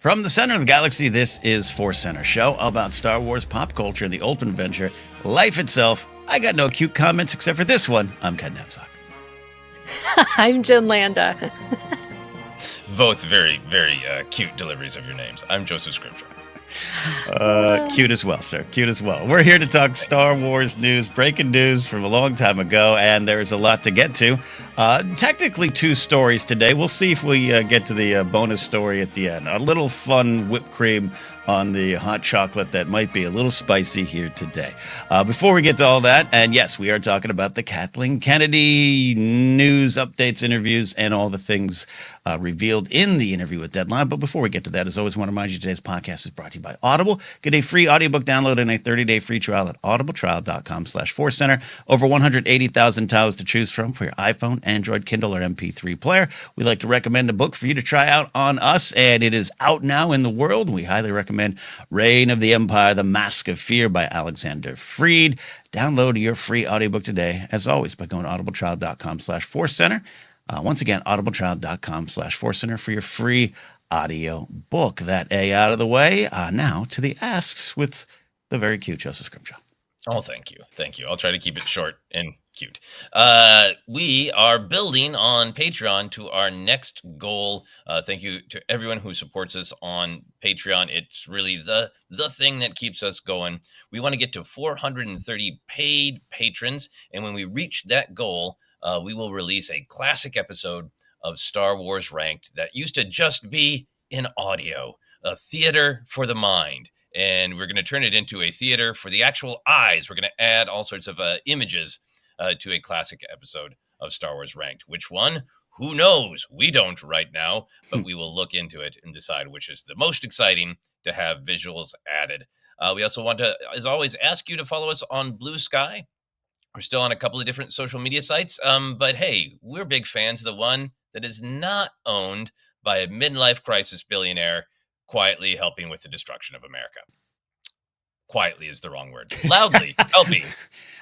From the center of the galaxy, this is ForceCenter, show about Star Wars, pop culture, the ultimate adventure, life itself. I got no cute comments except for this one. I'm Ken Knapsack. I'm Jen Landa. Both very, very cute deliveries of your names. I'm Joseph Scripture. Cute as well, sir. Cute as well. We're here to talk Star Wars news, breaking news from a long time ago, and there's a lot to get to. Technically, two stories today. We'll see if we get to the bonus story at the end. A little fun whipped cream on the hot chocolate that might be a little spicy here today. Before we get to all that, and yes, we are talking about the Kathleen Kennedy news, updates, interviews, and all the things revealed in the interview with Deadline. But before we get to that, as always, I want to remind you today's podcast is brought to you by Audible. Get a free audiobook download and a 30-day free trial at audibletrial.com/ForceCenter. Over 180,000 titles to choose from for your iPhone, Android, Kindle, or MP3 player. We like to recommend a book for you to try out on us, and it is out now in the world. We highly recommend Reign of the Empire, The Mask of Fear by Alexander Freed. Download your free audiobook today, as always, by going to audibletrial.com/ForceCenter. Once again, audibletrial.com/ForceCenter for your free audio book. That A out of the way. Now to the asks with the very cute Joseph Scrimshaw. Oh, thank you. Thank you. I'll try to keep it short and cute. We are building on Patreon to our next goal. Thank you to everyone who supports us on Patreon. It's really the thing that keeps us going. We want to get to 430 paid patrons. And when we reach that goal, we will release a classic episode of Star Wars Ranked that used to just be in audio, a theater for the mind. And we're going to turn it into a theater for the actual eyes. We're going to add all sorts of images to a classic episode of Star Wars Ranked. Which one? Who knows? We don't right now, but we will look into it and decide which is the most exciting to have visuals added. We also want to, as always, ask you to follow us on Blue Sky. We're still on a couple of different social media sites, but hey, we're big fans of the one that is not owned by a midlife crisis billionaire quietly helping with the destruction of America. Quietly is the wrong word. Loudly helping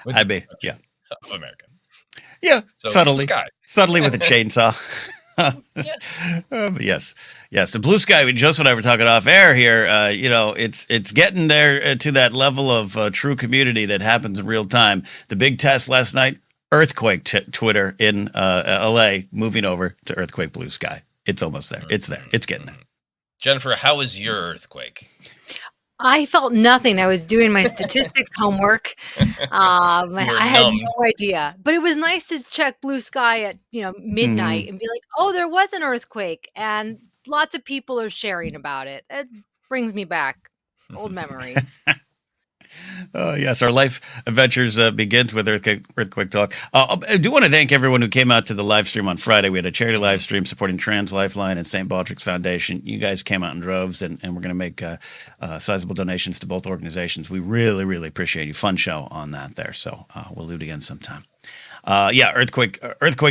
with the destruction of America. Yeah, So, subtly with a chainsaw. But yes. The Blue Sky. Joseph and I were talking off air here. It's getting there to that level of true community that happens in real time. The big test last night: earthquake Twitter in LA, moving over to earthquake Blue Sky. It's almost there. It's there. It's getting there. Jennifer, how was your earthquake? I felt nothing. I was doing my statistics homework. I had no idea. But it was nice to check Blue Sky at midnight and be like, oh, there was an earthquake. And lots of people are sharing about it. It brings me back old memories. Yes, our life adventures begins with earthquake talk. I do want to thank everyone who came out to the live stream on Friday. We had a charity live stream supporting Trans Lifeline and St. Baldrick's Foundation. You guys came out in droves, and we're going to make sizable donations to both organizations. We really, really appreciate you. Fun show on that there. So we'll do it again sometime. Earthquake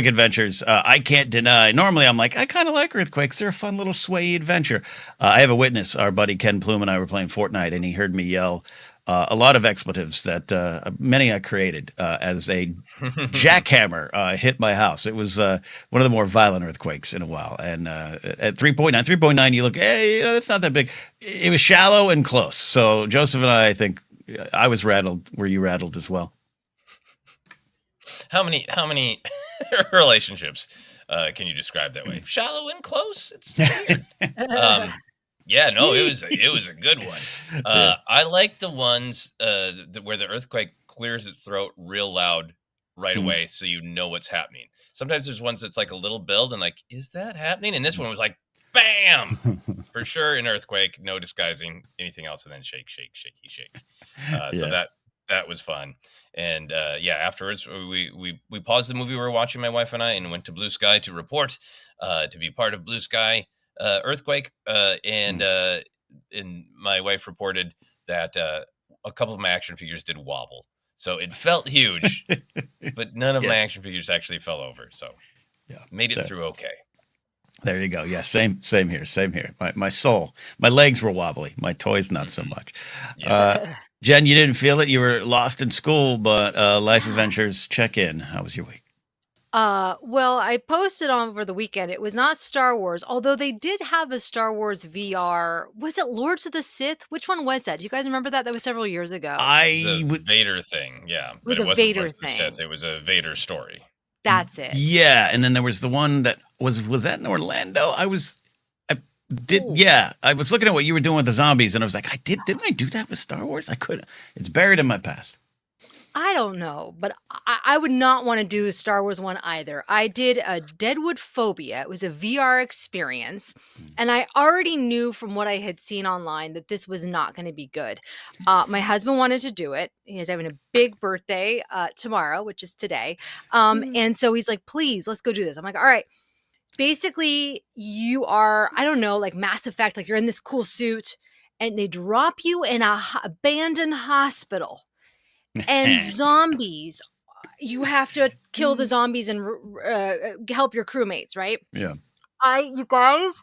adventures. I can't deny. Normally, I'm like, I kind of like earthquakes. They're a fun little sway adventure. I have a witness. Our buddy Ken Plume and I were playing Fortnite, and he heard me yell a lot of expletives that many I created as a jackhammer hit my house. It was one of the more violent earthquakes in a while. And at 3.9, you look, hey, that's not that big. It was shallow and close. So Joseph and I think I was rattled. Were you rattled as well? How many relationships can you describe that way? Shallow and close. It's weird. It was a good one. I like the ones where the earthquake clears its throat real loud right away, so you know what's happening. Sometimes there's ones that's like a little build and like, is that happening? And this one was like, bam, for sure, an earthquake, no disguising anything else, and then shake. So that was fun. And afterwards we paused the movie we were watching, my wife and I, and went to Blue Sky to report, to be part of Blue Sky earthquake. And my wife reported that a couple of my action figures did wobble. So it felt huge, but none of my action figures actually fell over. So made it through okay. There you go. Yeah, same here. My soul, my legs were wobbly. My toys, not so much. Yeah. Jen, you didn't feel it. You were lost in school, but life adventures check in. How was your week? Well, I posted on over the weekend. It was not Star Wars, although they did have a Star Wars VR. Was it Lords of the Sith? Which one was that? Do you guys remember that? That was several years ago. It was a Vader thing, yeah. It But was it a wasn't Vader Lords of the thing. Sith. It was a Vader story. That's it. Yeah, and then there was the one that was that in Orlando? I was looking at what you were doing with the zombies, and I was like, didn't I do that with Star Wars? I could. It's buried in my past. I don't know, but I would not want to do a Star Wars one either. I did a Deadwood Phobia. It was a VR experience, and I already knew from what I had seen online that this was not going to be good. My husband wanted to do it. He's having a big birthday tomorrow, which is today. And so he's like, please, let's go do this. I'm like, all right. Basically, you are, I don't know, like Mass Effect, like you're in this cool suit, and they drop you in a abandoned hospital. And zombies, you have to kill the zombies and help your crewmates, right? Yeah. You guys,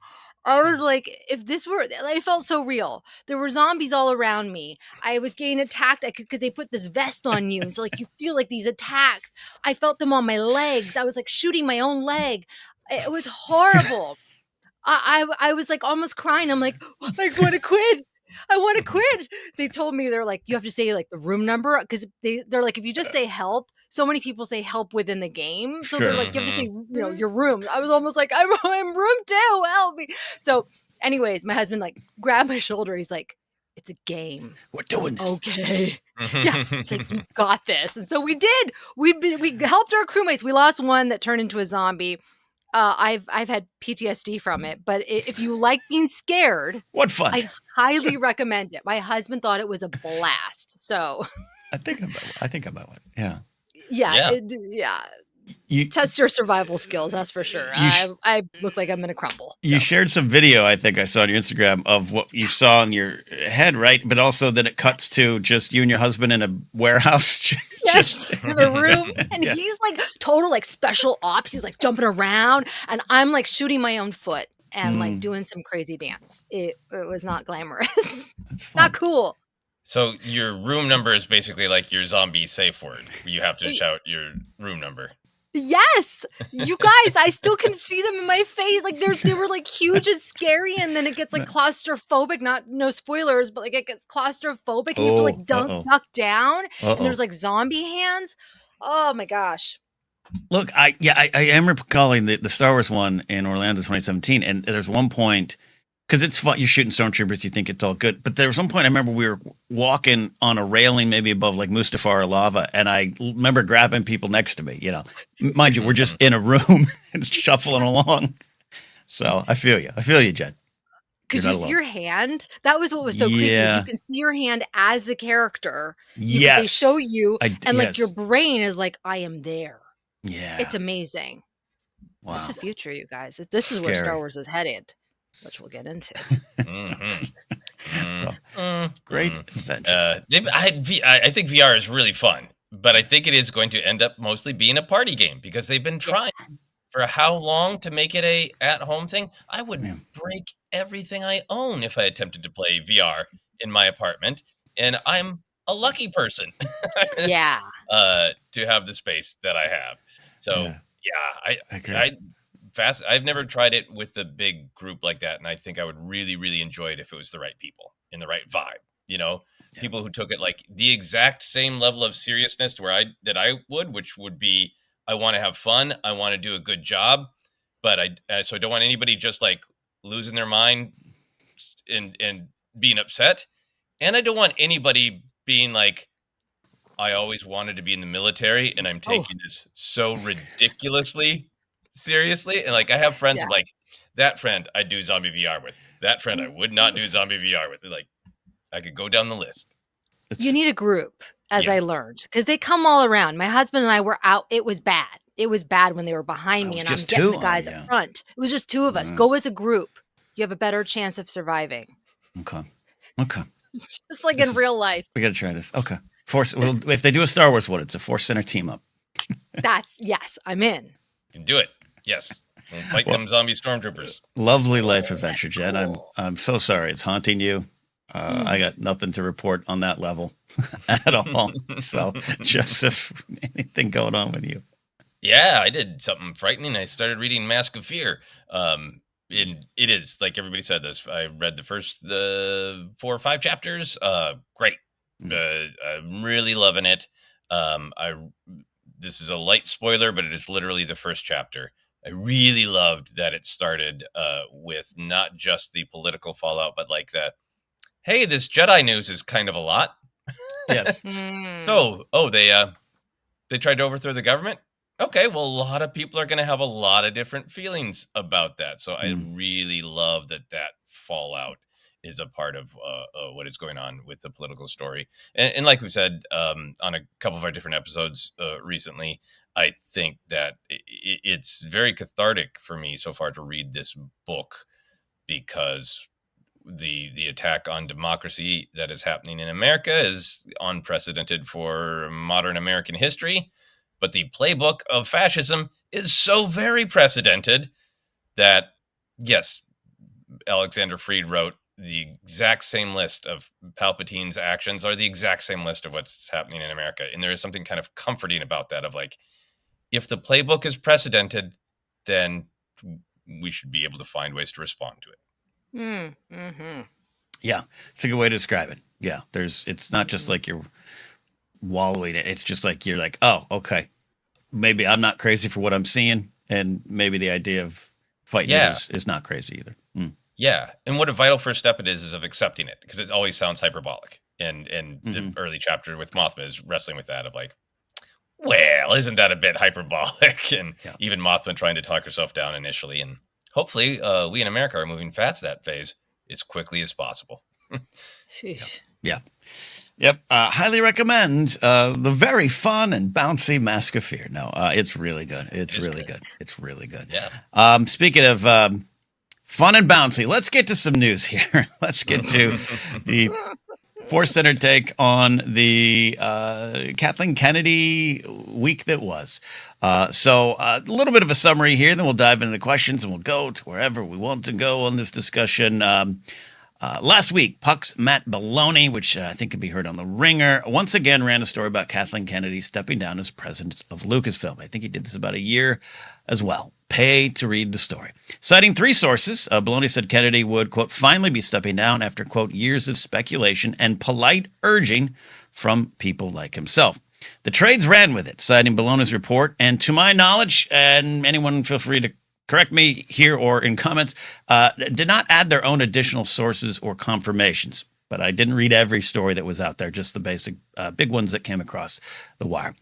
I was like, if this were, I felt so real. There were zombies all around me. I was getting attacked because they put this vest on you. So like you feel like these attacks. I felt them on my legs. I was like shooting my own leg. It was horrible. I was like almost crying. I'm like, I want to quit. I want to quit. They told me, they're like, you have to say like the room number, because they're like, if you just say help, so many people say help within the game. So they're like, you have to say, your room. I was almost like, I'm room 2, help me. So anyways, my husband like grabbed my shoulder. He's like, it's a game. We're doing this. Okay. Yeah. It's like, you got this. And so we did. We helped our crewmates. We lost one that turned into a zombie. I've had PTSD from it, but if you like being scared, what fun! I highly recommend it. My husband thought it was a blast, so I think about it. Yeah. Yeah. You test your survival skills, that's for sure. I look like I'm gonna crumble. You shared some video, I think I saw on your Instagram, of what you saw in your head, right? But also that it cuts to just you and your husband in a warehouse. Yes, in a room. And he's like total like special ops. He's like jumping around, and I'm like shooting my own foot and like doing some crazy dance. It was not glamorous. That's fun. Not cool. So your room number is basically like your zombie safe word. You have to shout your room number. Yes, you guys, I still can see them in my face. Like they were like huge and scary, and then it gets like claustrophobic. No spoilers, but like it gets claustrophobic, and you have to like duck down, and there's like zombie hands. Oh my gosh! Look, I am recalling the Star Wars one in Orlando 2017, and there's one point. Because it's fun, you're shooting stormtroopers, you think it's all good. But there was one point I remember we were walking on a railing maybe above like Mustafar lava, and I remember grabbing people next to me, Mind you, we're just in a room and shuffling along. So I feel you, Jen. Could you see your hand? That was what was so creepy. Is you can see your hand as the character. They show you, and like your brain is like, I am there. Yeah. It's amazing. Wow. This is the future, you guys. This is where Star Wars is headed. Which we'll get into. Great adventure. I think VR is really fun, but I think it is going to end up mostly being a party game, because they've been trying for how long to make it a at-home thing. I would break everything I own if I attempted to play VR in my apartment, and I'm a lucky person. To have the space that I have. So I agree. I've never tried it with a big group like that, and I think I would really, really enjoy it if it was the right people in the right vibe. People who took it like the exact same level of seriousness that I would, which would be, I want to have fun, I want to do a good job, but I don't want anybody just like losing their mind and being upset, and I don't want anybody being like, I always wanted to be in the military, and I'm taking this so ridiculously seriously. And like I have friends like, that friend I do zombie VR with, that friend I would not do zombie VR with. Like I could go down the list. You need a group, as I learned, because they come all around. My husband and I were out. It was bad. It was bad when they were behind me, and I'm getting the guys up front. It was just 2 of us. Go as a group. You have a better chance of surviving. Okay. Just like in real life. We got to try this. Okay. Well, if they do a Star Wars one, it's a ForceCenter team up. Yes, I'm in. You can do it. Yes. We'll fight them zombie stormtroopers. Lovely life adventure, Jen. I'm so sorry it's haunting you. I got nothing to report on that level at all. So, Joseph, anything going on with you? Yeah, I did something frightening. I started reading Mask of Fear. And it is like everybody said this. I read the first 4 or 5 chapters. Great. Mm. I'm really loving it. I This is a light spoiler, but it is literally the first chapter. I really loved that it started with not just the political fallout, but like the hey, this Jedi news is kind of a lot. Yes. So, they tried to overthrow the government. Okay, well, a lot of people are going to have a lot of different feelings about that. So I really love that fallout is a part of what is going on with the political story. And like we said on a couple of our different episodes recently, I think that it's very cathartic for me so far to read this book because the attack on democracy that is happening in America is unprecedented for modern American history. But the playbook of fascism is so very precedented that, yes, Alexander Freed wrote the exact same list of Palpatine's actions are the exact same list of what's happening in America. And there is something kind of comforting about that of like, if the playbook is precedented, then we should be able to find ways to respond to it. Mm-hmm. Yeah, it's a good way to describe it. Yeah, it's not just like you're wallowing it. It's just like you're like, oh, okay, maybe I'm not crazy for what I'm seeing, and maybe the idea of fighting it is not crazy either. Yeah, and what a vital first step it is of accepting it, because it always sounds hyperbolic. And the early chapter with Mothma is wrestling with that of like, well, isn't that a bit hyperbolic? And even Mothma trying to talk herself down initially. And hopefully we in America are moving past that phase as quickly as possible. Sheesh. Yeah. Yep. Highly recommend the very fun and bouncy Mask of Fear. No, it's really good. It's really good. It's really good. Yeah. Speaking of fun and bouncy, let's get to some news here. Let's get to the ForceCenter take on the Kathleen Kennedy week that was. So a little bit of a summary here, then we'll dive into the questions and we'll go to wherever we want to go on this discussion. Last week, Puck's Matt Belloni, which I think could be heard on The Ringer, once again ran a story about Kathleen Kennedy stepping down as president of Lucasfilm. I think he did this about a year as well. Pay to read the story. Citing 3 sources, Belloni said Kennedy would, quote, finally be stepping down after, quote, years of speculation and polite urging from people like himself. The trades ran with it, citing Belloni's report, and to my knowledge, and anyone feel free to correct me here or in comments, did not add their own additional sources or confirmations. But I didn't read every story that was out there, just the basic big ones that came across the wire.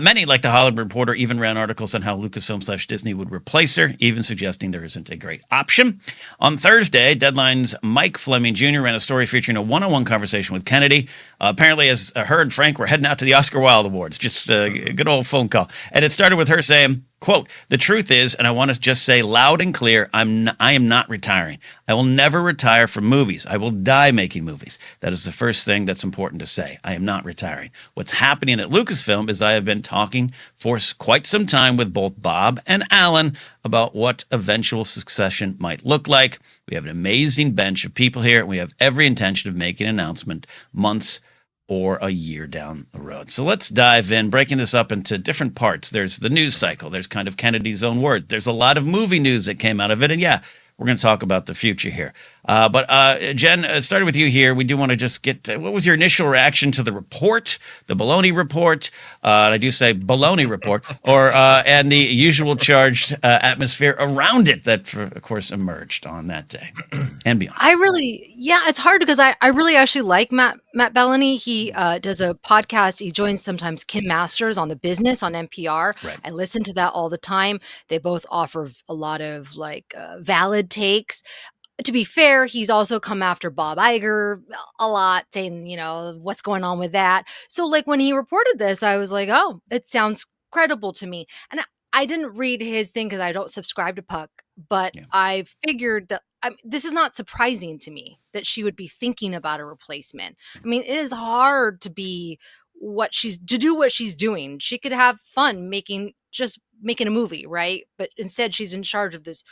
Many, like the Hollywood Reporter, even ran articles on how Lucasfilm/Disney would replace her, even suggesting there isn't a great option. On Thursday, Deadline's Mike Fleming Jr. ran a story featuring a one-on-one conversation with Kennedy. Apparently, as her and Frank were heading out to the Oscar Wilde Awards, just a good old phone call. And it started with her saying, quote, the truth is, and I want to just say loud and clear, I am not retiring. I will never retire from movies. I will die making movies. That is the first thing that's important to say. I am not retiring. What's happening at Lucasfilm is I have been talking for quite some time with both Bob and Alan about what eventual succession might look like. We have an amazing bench of people here, and we have every intention of making an announcement months or a year down the road. So let's dive in, breaking this up into different parts. There's the news cycle. There's kind of Kennedy's own word. There's a lot of movie news that came out of it. And yeah, we're going to talk about the future here. But Jen, started with you here. We do want to just get, what was your initial reaction to the report, the Belloni report? And I do say Belloni report, and the usual charged atmosphere around it that, of course, emerged on that day and beyond. It's hard because I really actually like Matt Belloni. He does a podcast. He joins sometimes Kim Masters on The Business on NPR. Right. I listen to that all the time. They both offer a lot of valid takes. To be fair, he's also come after Bob Iger a lot, saying, what's going on with that. So when he reported this, I was like, oh, it sounds credible to me. And I didn't read his thing because I don't subscribe to Puck, but I figured that this is not surprising to me that she would be thinking about a replacement. I mean, it is hard to do what she's doing. She could have fun making a movie, right? But instead she's in charge of this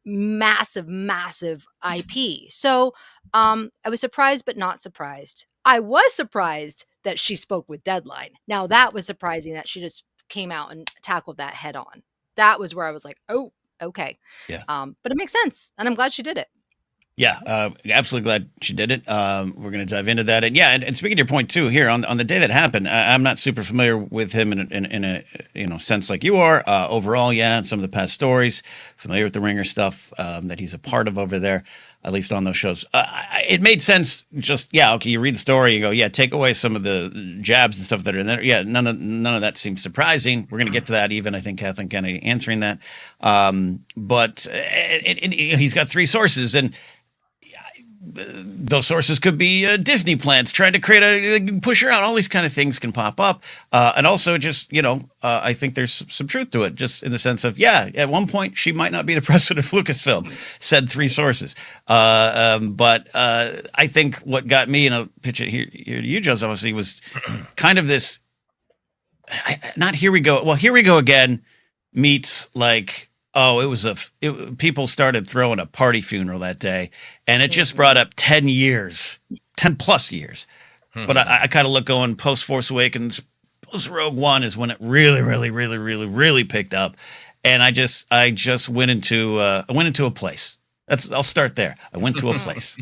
massive IP. So I was surprised but not surprised. I was surprised that she spoke with Deadline. Now that was surprising that she just came out and tackled that head on. That was where I was like, oh, okay. Yeah. But it makes sense. And I'm glad she did it. Yeah, absolutely glad she did it. We're going to dive into that, and and speaking to your point too, here on the day that happened, I'm not super familiar with him in a sense like you are. Overall, and some of the past stories, familiar with the Ringer stuff that he's a part of over there, at least on those shows. It made sense. Just okay, you read the story, you go, take away some of the jabs and stuff that are in there. Yeah, none of that seems surprising. We're going to get to that. Even I think Kathleen Kennedy answering that, but he's got 3 sources and. Those sources could be Disney plans trying to create push around. All these kind of things can pop up. And also just, I think there's some truth to it, just in the sense of, at one point she might not be the president of Lucasfilm, said 3 sources. But I think what got me, and I'll pitch it here to you, Joseph, obviously, was kind of this, not here we go. Well, here we go again meets like, people started throwing a party funeral that day, and it just brought up 10 plus years. But I kind of look going post Force Awakens, post Rogue One is when it really, really, really, really, really picked up. And I just went into a place. I'll start there. I went to a place.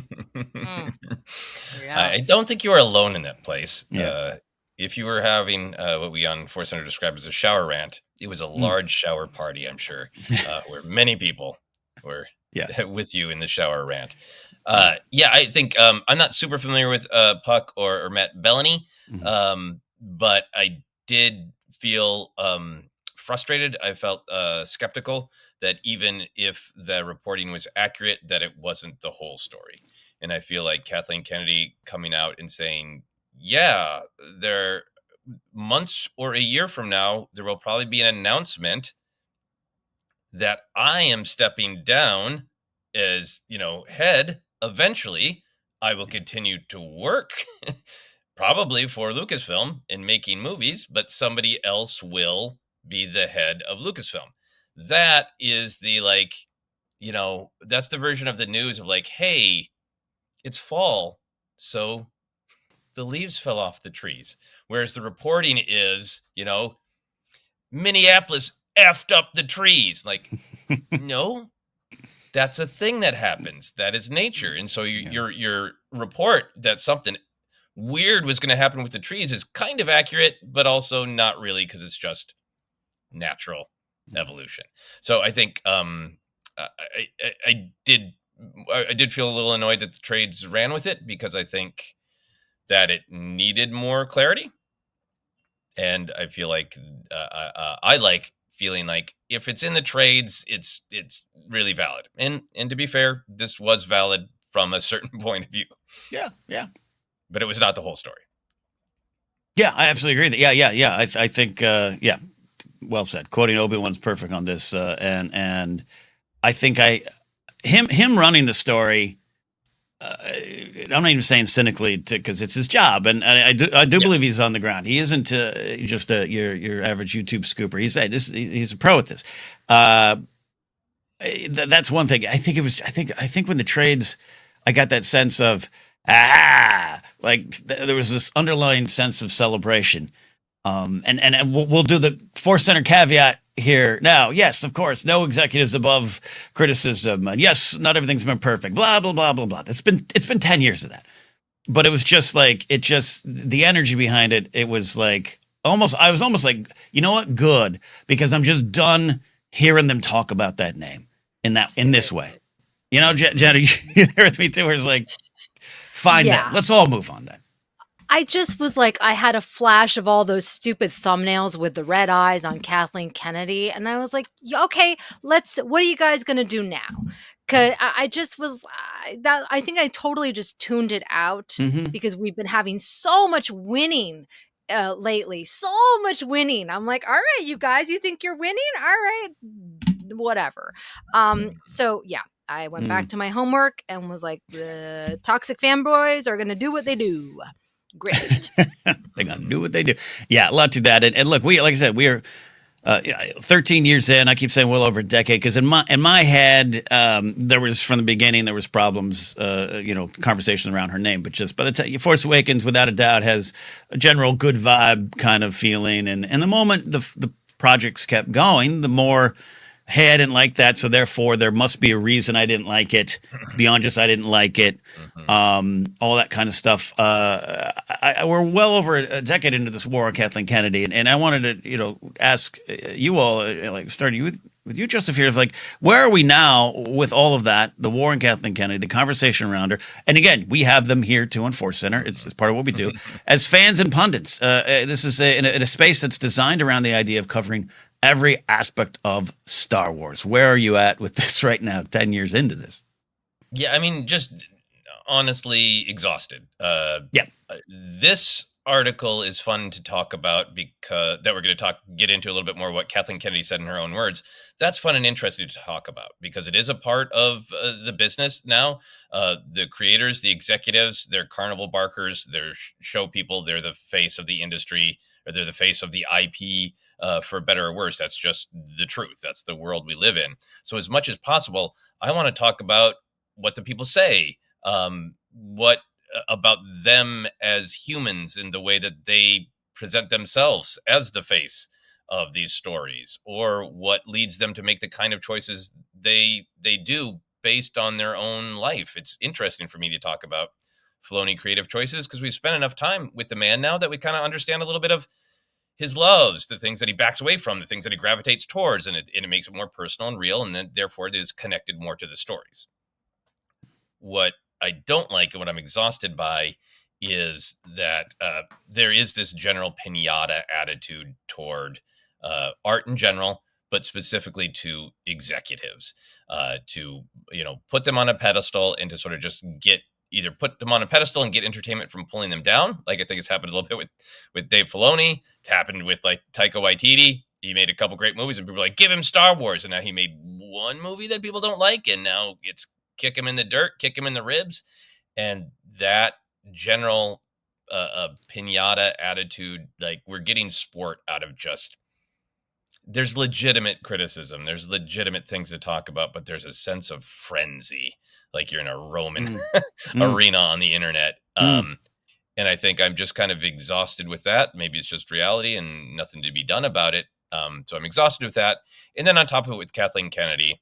I don't think you are alone in that place. Yeah. If you were having what we on ForceCenter described as a shower rant, it was a large shower party, I'm sure, where many people were with you in the shower rant. I think I'm not super familiar with Puck or Matt Bellany, but I did feel frustrated. I felt skeptical that even if the reporting was accurate, that it wasn't the whole story. And I feel like Kathleen Kennedy coming out and saying, there months or a year from now, there will probably be an announcement that I am stepping down as, head. Eventually, I will continue to work probably for Lucasfilm in making movies, but somebody else will be the head of Lucasfilm. That is the that's the version of the news of like, hey, it's fall, so the leaves fell off the trees. Whereas the reporting is, Minneapolis effed up the trees. Like, no, that's a thing that happens. That is nature. And so your report that something weird was going to happen with the trees is kind of accurate, but also not really, because it's just natural evolution. So I think I did feel a little annoyed that the trades ran with it, because I think that it needed more clarity. And I feel like I like feeling like if it's in the trades, it's really valid. And to be fair, this was valid from a certain point of view. Yeah. But it was not the whole story. Yeah, I absolutely agree. Yeah. I think, well said. Quoting Obi-Wan's perfect on this. And I think him running the story, I'm not even saying cynically, because it's his job, and I do believe he's on the ground. He isn't just your average YouTube scooper. He's a pro at this. That's one thing. I think when the trades, I got that sense of there was this underlying sense of celebration. And we'll do the ForceCenter caveat here now. Yes, of course, no executives above criticism. Yes, not everything's been perfect. Blah blah blah blah blah. It's been 10 years of that, but it was just like the energy behind it. It was like I was almost like, you know what, good, because I'm just done hearing them talk about that name in this way. Jen, are you there with me too? Where it's like, fine, then let's all move on then. I just was like, I had a flash of all those stupid thumbnails with the red eyes on Kathleen Kennedy. And I was like, okay, what are you guys going to do now? Cause I just was I think I totally just tuned it out, because we've been having so much winning lately, so much winning. I'm like, all right, you guys, you think you're winning? All right, whatever. So yeah. I went back to my homework and was like, the toxic fanboys are going to do what they do. Great. They're going to do what they do. Yeah, a lot to that. And look, like I said, we are 13 years in. I keep saying well over a decade, because in my head, there was, from the beginning, there was problems, conversation around her name. But just by the time Force Awakens, without a doubt, has a general good vibe kind of feeling. And the moment the projects kept going, the more, hey, I didn't like that, so therefore there must be a reason I didn't like it, beyond just I didn't like it, all that kind of stuff. We're well over a decade into this war on Kathleen Kennedy, and I wanted to, ask you all, starting with you, Joseph, here, is like, where are we now with all of that, the war on Kathleen Kennedy, the conversation around her? And again, we have them here too on ForceCenter. It's part of what we do. As fans and pundits, this is in a space that's designed around the idea of covering every aspect of Star Wars. Where are you at with this right now, 10 years into this? Yeah, I mean, just honestly exhausted. This article is fun to talk about because that we're going to get into a little bit more what Kathleen Kennedy said in her own words. That's fun and interesting to talk about because it is a part of the business now. The creators, the executives, they're carnival barkers, they're show people, they're the face of the industry, or they're the face of the IP, for better or worse. That's just the truth. That's the world we live in. So as much as possible, I want to talk about what the people say, what about them as humans in the way that they present themselves as the face of these stories, or what leads them to make the kind of choices they do based on their own life. It's interesting for me to talk about Filoni creative choices because we've spent enough time with the man now that we kind of understand a little bit of his loves, the things that he backs away from, the things that he gravitates towards, and it makes it more personal and real, and then therefore it is connected more to the stories. What I don't like and what I'm exhausted by is that there is this general pinata attitude toward art in general, but specifically to executives, to put them on a pedestal and to sort of just either put them on a pedestal and get entertainment from pulling them down. Like I think it's happened a little bit with Dave Filoni. It's happened with like Taika Waititi. He made a couple great movies and people were like, give him Star Wars. And now he made one movie that people don't like. And now it's kick him in the dirt, kick him in the ribs. And that general pinata attitude, like we're getting sport out of just, there's legitimate criticism. There's legitimate things to talk about, but there's a sense of frenzy. Like you're in a Roman arena on the internet. And I think I'm just kind of exhausted with that. Maybe it's just reality and nothing to be done about it. So I'm exhausted with that. And then on top of it with Kathleen Kennedy,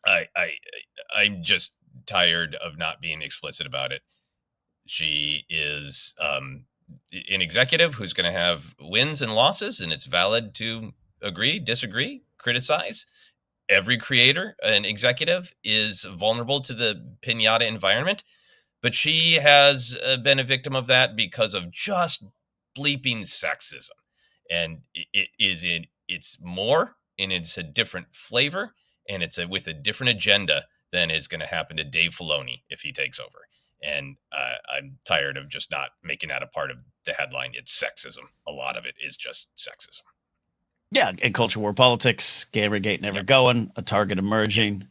I'm just tired of not being explicit about it. She is an executive who's going to have wins and losses, and it's valid to agree, disagree, criticize. Every creator and executive is vulnerable to the pinata environment, but she has been a victim of that because of just bleeping sexism. And it's more, and it's a different flavor, and it's with a different agenda than is going to happen to Dave Filoni if he takes over. And I'm tired of just not making that a part of the headline. It's sexism. A lot of it is just sexism. Yeah, and culture war politics, Gamergate never going, a target emerging.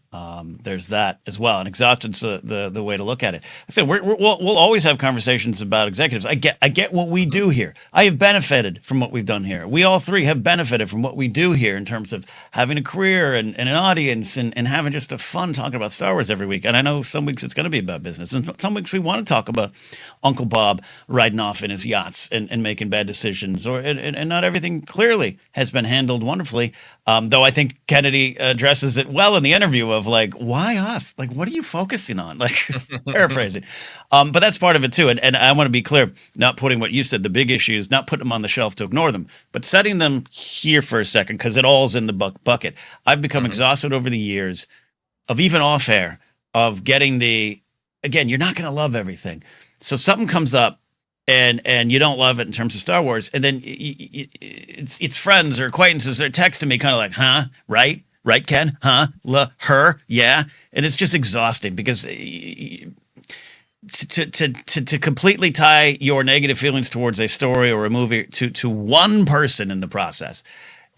There's that as well, and exhaustion's the way to look at it. I said we'll always have conversations about executives. I get what we do here. I have benefited from what we've done here. We all three have benefited from what we do here in terms of having a career and an audience and having just a fun talking about Star Wars every week. And I know some weeks it's going to be about business, and some weeks we want to talk about Uncle Bob riding off in his yachts and making bad decisions, and not everything clearly has been handled wonderfully. Though I think Kennedy addresses it well in the interview of like, why us? Like, what are you focusing on? Like, paraphrasing. But that's part of it too. And I want to be clear, not putting what you said, the big issues, not putting them on the shelf to ignore them, but setting them here for a second because it all's in the bucket. I've become exhausted over the years of even off air of getting again, you're not going to love everything. So something comes up and you don't love it in terms of Star Wars. And then it's friends or acquaintances are texting me kind of like, huh? Right, Ken? Huh? Her? Yeah. And it's just exhausting because to completely tie your negative feelings towards a story or a movie to one person in the process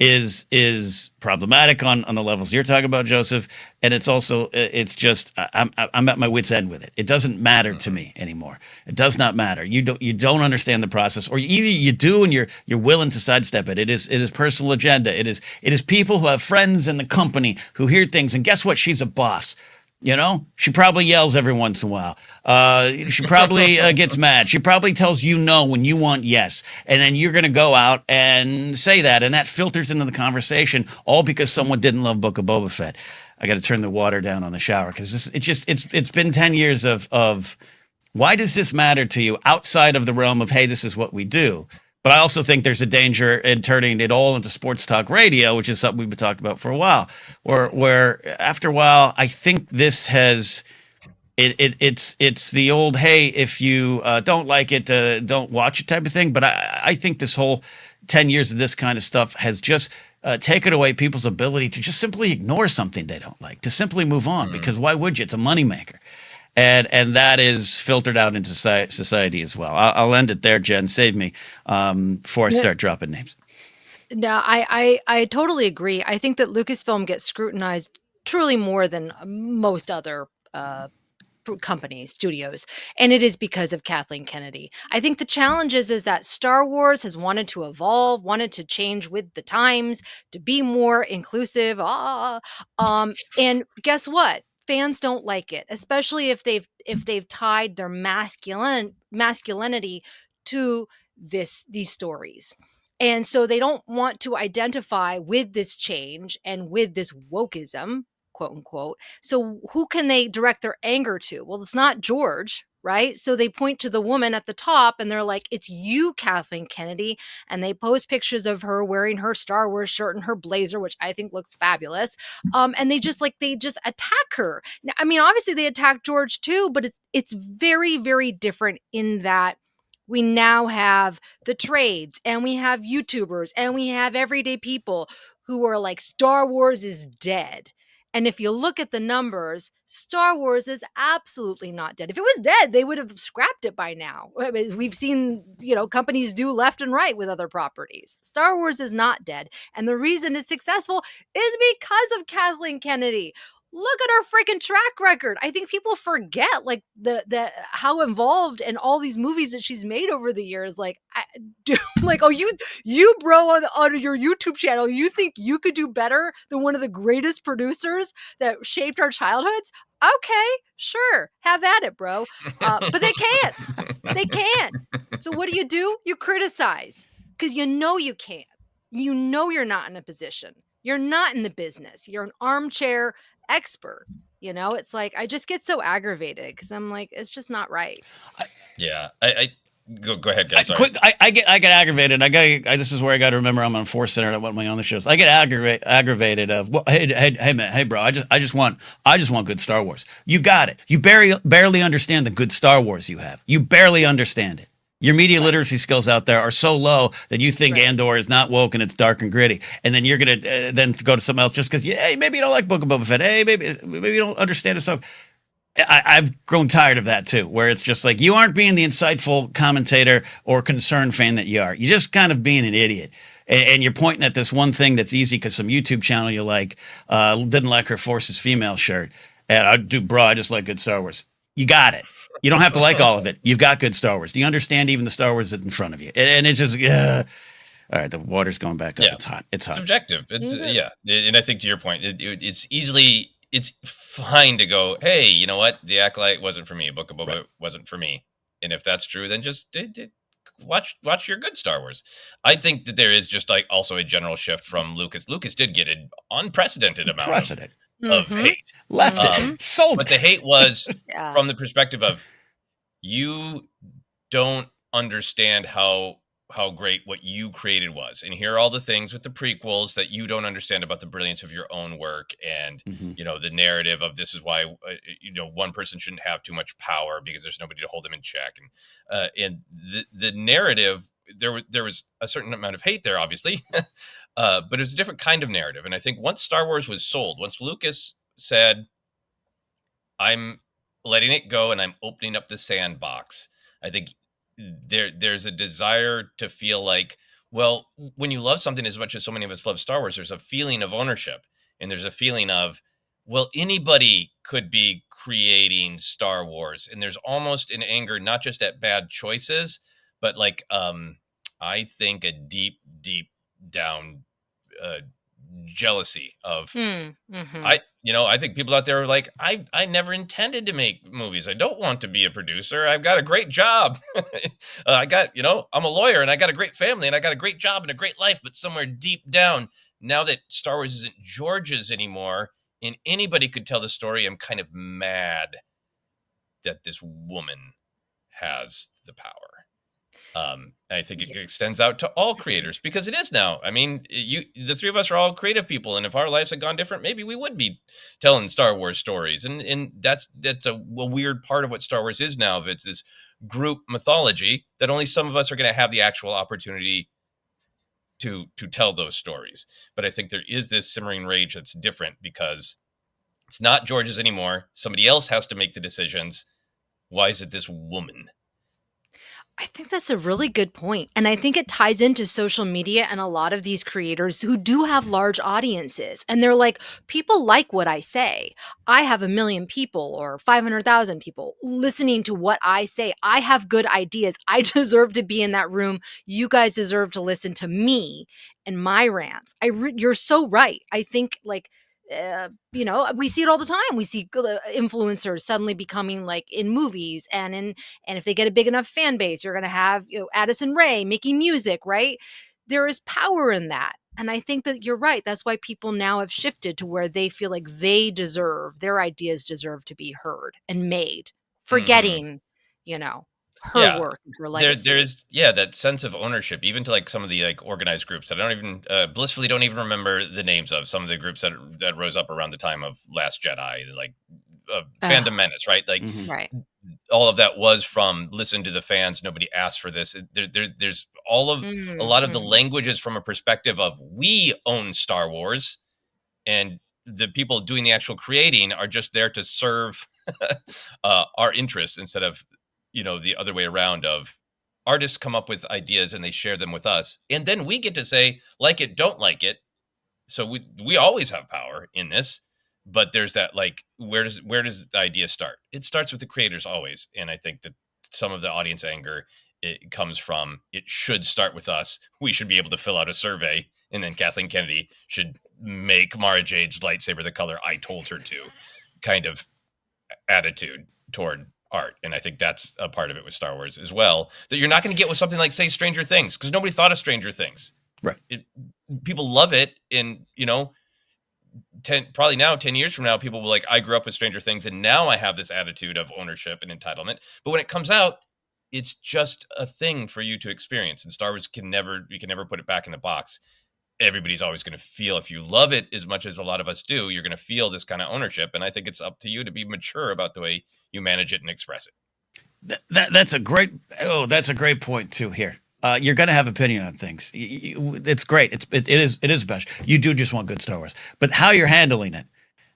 is problematic on the levels you're talking about, Joseph. And it's also, it's just, I'm at my wit's end with it. It doesn't matter to me anymore. It does not matter. You don't understand the process, or either you do and you're willing to sidestep it. It is personal agenda. It is people who have friends in the company who hear things. And guess what? She's a boss. You know, she probably yells every once in a while. She probably gets mad. She probably tells you no when you want yes. And then you're going to go out and say that. And that filters into the conversation, all because someone didn't love Book of Boba Fett. I got to turn the water down on the shower because it's been 10 years of why does this matter to you outside of the realm of, hey, this is what we do? But I also think there's a danger in turning it all into sports talk radio, which is something we've been talking about for a while. Where after a while, I think this has it's the old, hey, if you don't like it, don't watch it type of thing. But I think this whole 10 years of this kind of stuff has just taken away people's ability to just simply ignore something they don't like, to simply move on. Because why would you? It's a moneymaker. And that is filtered out into society as well. I'll end it there, Jen. Save me before I start dropping names. No, I totally agree. I think that Lucasfilm gets scrutinized truly more than most other companies, studios, and it is because of Kathleen Kennedy. I think the challenge is that Star Wars has wanted to evolve, wanted to change with the times, to be more inclusive. And guess what? Fans don't like it, especially if they've tied their masculinity to these stories. And so they don't want to identify with this change and with this wokeism, quote unquote. So who can they direct their anger to? Well, it's not George, right? So they point to the woman at the top and they're like, it's you, Kathleen Kennedy. And they post pictures of her wearing her Star Wars shirt and her blazer, which I think looks fabulous. And they just attack her. Now, I mean, obviously they attack George too, but it's very, very different in that we now have the trades and we have YouTubers and we have everyday people who are like, Star Wars is dead. And if you look at the numbers, Star Wars is absolutely not dead. If it was dead, they would have scrapped it by now. We've seen, companies do left and right with other properties. Star Wars is not dead. And the reason it's successful is because of Kathleen Kennedy. Look at her freaking track record. I think people forget like the how involved in all these movies that she's made over the years. Like, you bro on your YouTube channel, you think you could do better than one of the greatest producers that shaped our childhoods? Okay, sure, have at it, bro. But they can't. They can't. So what do? You criticize because you know you can't. You know you're not in a position. You're not in the business. You're an armchair expert. It's like I just get so aggravated because I'm like, it's just not right. Yeah, I go ahead, guys. I get aggravated. This is where I got to remember I'm on ForceCenter. I want my other shows. I get aggravated of, well, hey man, hey bro, I just want good Star Wars. You got it. You barely understand the good Star Wars you have. You barely understand it. Your media literacy skills out there are so low that you think Andor is not woke and it's dark and gritty. And then you're going to then go to something else just because, hey, maybe you don't like Book of Boba Fett. Hey, maybe you don't understand it. So I've grown tired of that too, where it's just like you aren't being the insightful commentator or concerned fan that you are. You're just kind of being an idiot. And you're pointing at this one thing that's easy because some YouTube channel you like didn't like her Forces female shirt. And I just like good Star Wars. You got it. You don't have to like all of it. You've got good Star Wars. Do you understand even the Star Wars that's in front of you? And it's just, all right, the water's going back up. Yeah. It's hot. Subjective. It's and I think to your point, it's fine to go, hey, you know what? The Acolyte wasn't for me. Book of Boba wasn't for me. And if that's true, then just watch your good Star Wars. I think that there is just like also a general shift from Lucas. Lucas did get an unprecedented amount of hate. Left it. Sold but the hate was from the perspective of you don't understand how great what you created was. And here are all the things with the prequels that you don't understand about the brilliance of your own work. And, the narrative of this is why, one person shouldn't have too much power because there's nobody to hold them in check. And the narrative, there was a certain amount of hate there, obviously, but it was a different kind of narrative. And I think once Star Wars was sold, once Lucas said, I'm letting it go and I'm opening up the sandbox, I think there's a desire to feel like, well, when you love something as much as so many of us love Star Wars, there's a feeling of ownership and there's a feeling of, well, anybody could be creating Star Wars. And there's almost an anger, not just at bad choices, but like, I think a deep down jealousy of Mm-hmm. I think people out there are like, I never intended to make movies. I don't want to be a producer. I've got a great job. I'm a lawyer and I got a great family and I got a great job and a great life. But somewhere deep down, now that Star Wars isn't George's anymore and anybody could tell the story, I'm kind of mad that this woman has the power. I think it extends out to all creators because it is now. I mean, the three of us are all creative people, and if our lives had gone different, maybe we would be telling Star Wars stories. And that's a weird part of what Star Wars is now. If it's this group mythology that only some of us are going to have the actual opportunity to tell those stories. But I think there is this simmering rage that's different because it's not George's anymore. Somebody else has to make the decisions. Why is it this woman? I think that's a really good point. And I think it ties into social media and a lot of these creators who do have large audiences. And they're like, people like what I say. I have 1 million people or 500,000 people listening to what I say. I have good ideas. I deserve to be in that room. You guys deserve to listen to me and my rants. You're so right. I think we see it all the time. We see influencers suddenly becoming like in movies and if they get a big enough fan base, you're going to have, Addison Rae making music, right? There is power in that. And I think that you're right. That's why people now have shifted to where they feel like their ideas deserve to be heard and made, forgetting, her work and her legacy. There's that sense of ownership, even to like some of the like organized groups that I don't even blissfully don't even remember the names of. Some of the groups that rose up around the time of Last Jedi, like Fandom Menace, right? Like right. All of that was from listen to the fans. Nobody asked for this. There's all of a lot of the languages from a perspective of we own Star Wars, and the people doing the actual creating are just there to serve our interests instead of the other way around of artists come up with ideas and they share them with us. And then we get to say, like it, don't like it. So we always have power in this, but there's that, like, where does the idea start? It starts with the creators always. And I think that some of the audience anger, it comes from, it should start with us. We should be able to fill out a survey. And then Kathleen Kennedy should make Mara Jade's lightsaber the color I told her to, kind of attitude toward art. And I think that's a part of it with Star Wars as well, that you're not going to get with something like, say, Stranger Things, because nobody thought of Stranger Things. Right. People love it. And, 10 years from now, people will like, I grew up with Stranger Things and now I have this attitude of ownership and entitlement. But when it comes out, it's just a thing for you to experience. And Star Wars you can never put it back in the box. Everybody's always going to feel, if you love it as much as a lot of us do, you're going to feel this kind of ownership. And I think it's up to you to be mature about the way you manage it and express it. That's a great point too here. You're going to have opinion on things. It's great. It is best. You do just want good Star Wars, but how you're handling it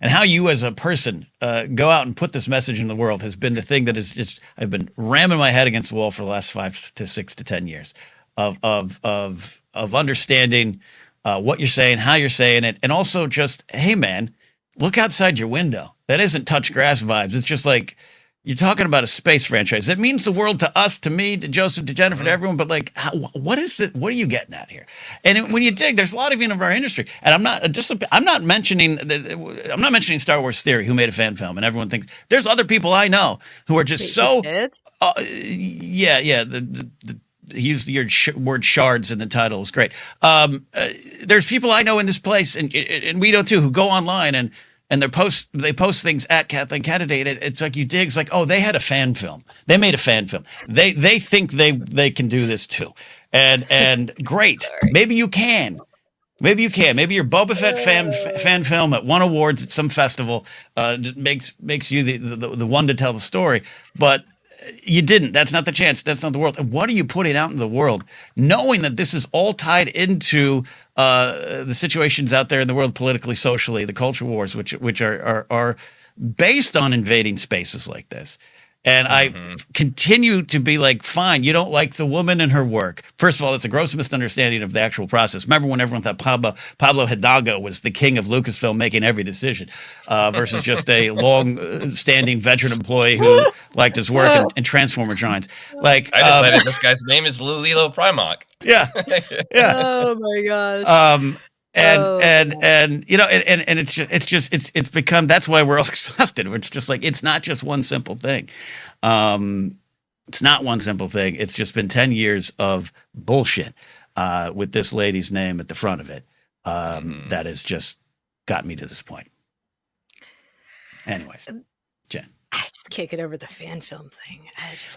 and how you as a person go out and put this message in the world has been the thing that is just, I've been ramming my head against the wall for the last 5 to 6 to 10 years of understanding what you're saying, how you're saying it, and also just, hey man, look outside your window. That isn't touch grass vibes. It's just like, you're talking about a space franchise. It means the world to us, to me, to Joseph, to Jennifer, to everyone. But like, what is it? What are you getting at here? And when you dig, there's a lot of you in our industry. And I'm not mentioning Star Wars Theory, who made a fan film, and everyone thinks there's other people I know who are just so. Yeah. He used the word shards in the title. It was great. There's people I know in this place, and we know too, who go online and they post things at Kathleen Kennedy. And it's like you dig. It's like, oh, they had a fan film. They made a fan film. They think they can do this too. And great. Maybe you can. Maybe your Boba Fett fan film at one awards at some festival makes you the one to tell the story. But you didn't. That's not the chance. That's not the world. And what are you putting out in the world, knowing that this is all tied into the situations out there in the world, politically, socially, the culture wars, which are based on invading spaces like this? And I continue to be like, fine, you don't like the woman and her work. First of all, it's a gross misunderstanding of the actual process. Remember when everyone thought Pablo Hidalgo was the king of Lucasfilm making every decision versus just a long-standing veteran employee who liked his work and Transformer drawings. Like, I decided this guy's name is Lilo Primarch. Yeah. Oh, my gosh. and you know, and it's become, that's why we're all exhausted. It's just like, it's not just one simple thing. It's not one simple thing. It's just been 10 years of bullshit with this lady's name at the front of it. That has just got me to this point. Anyways, Jen. I just can't get over the fan film thing.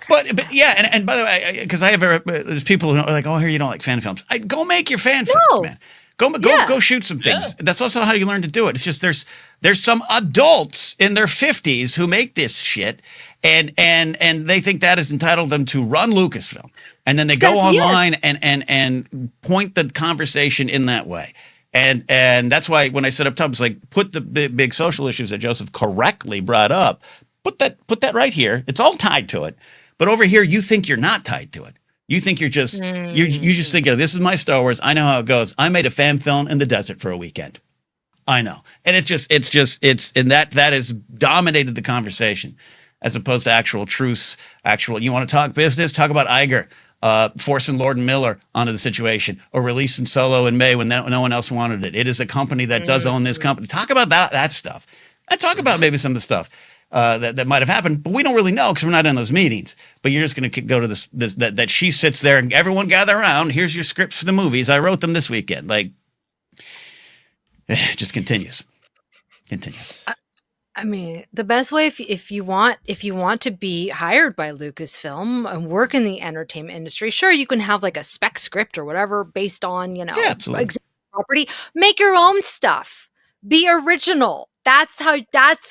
But yeah, and by the way, because there's people who are like, oh, here you don't like fan films. Go make your fan films, man. Go shoot some things. Yeah. That's also how you learn to do it. It's just there's some adults in their 50s who make this shit, and they think that has entitled them to run Lucasfilm, and then they go online and point the conversation in that way. And that's why when I said up top, it's like, put the big social issues that Joseph correctly brought up. Put that right here. It's all tied to it. But over here, you think you're not tied to it. You think you're just you just think, this is my Star Wars. I know how it goes. I made a fan film in the desert for a weekend. I know, and it's that has dominated the conversation, as opposed to actual truths. You want to talk business? Talk about Iger forcing Lord and Miller onto the situation, or releasing Solo in May when no one else wanted it. It is a company that does own this company. Talk about that stuff. And talk about maybe some of the stuff that might have happened, but we don't really know because we're not in those meetings. But you're just going to go to this that she sits there and everyone gather around. Here's your scripts for the movies. I wrote them this weekend. Like, just continues. I mean, the best way, if you want to be hired by Lucasfilm and work in the entertainment industry, sure, you can have like a spec script or whatever based on property. Make your own stuff. Be original. That's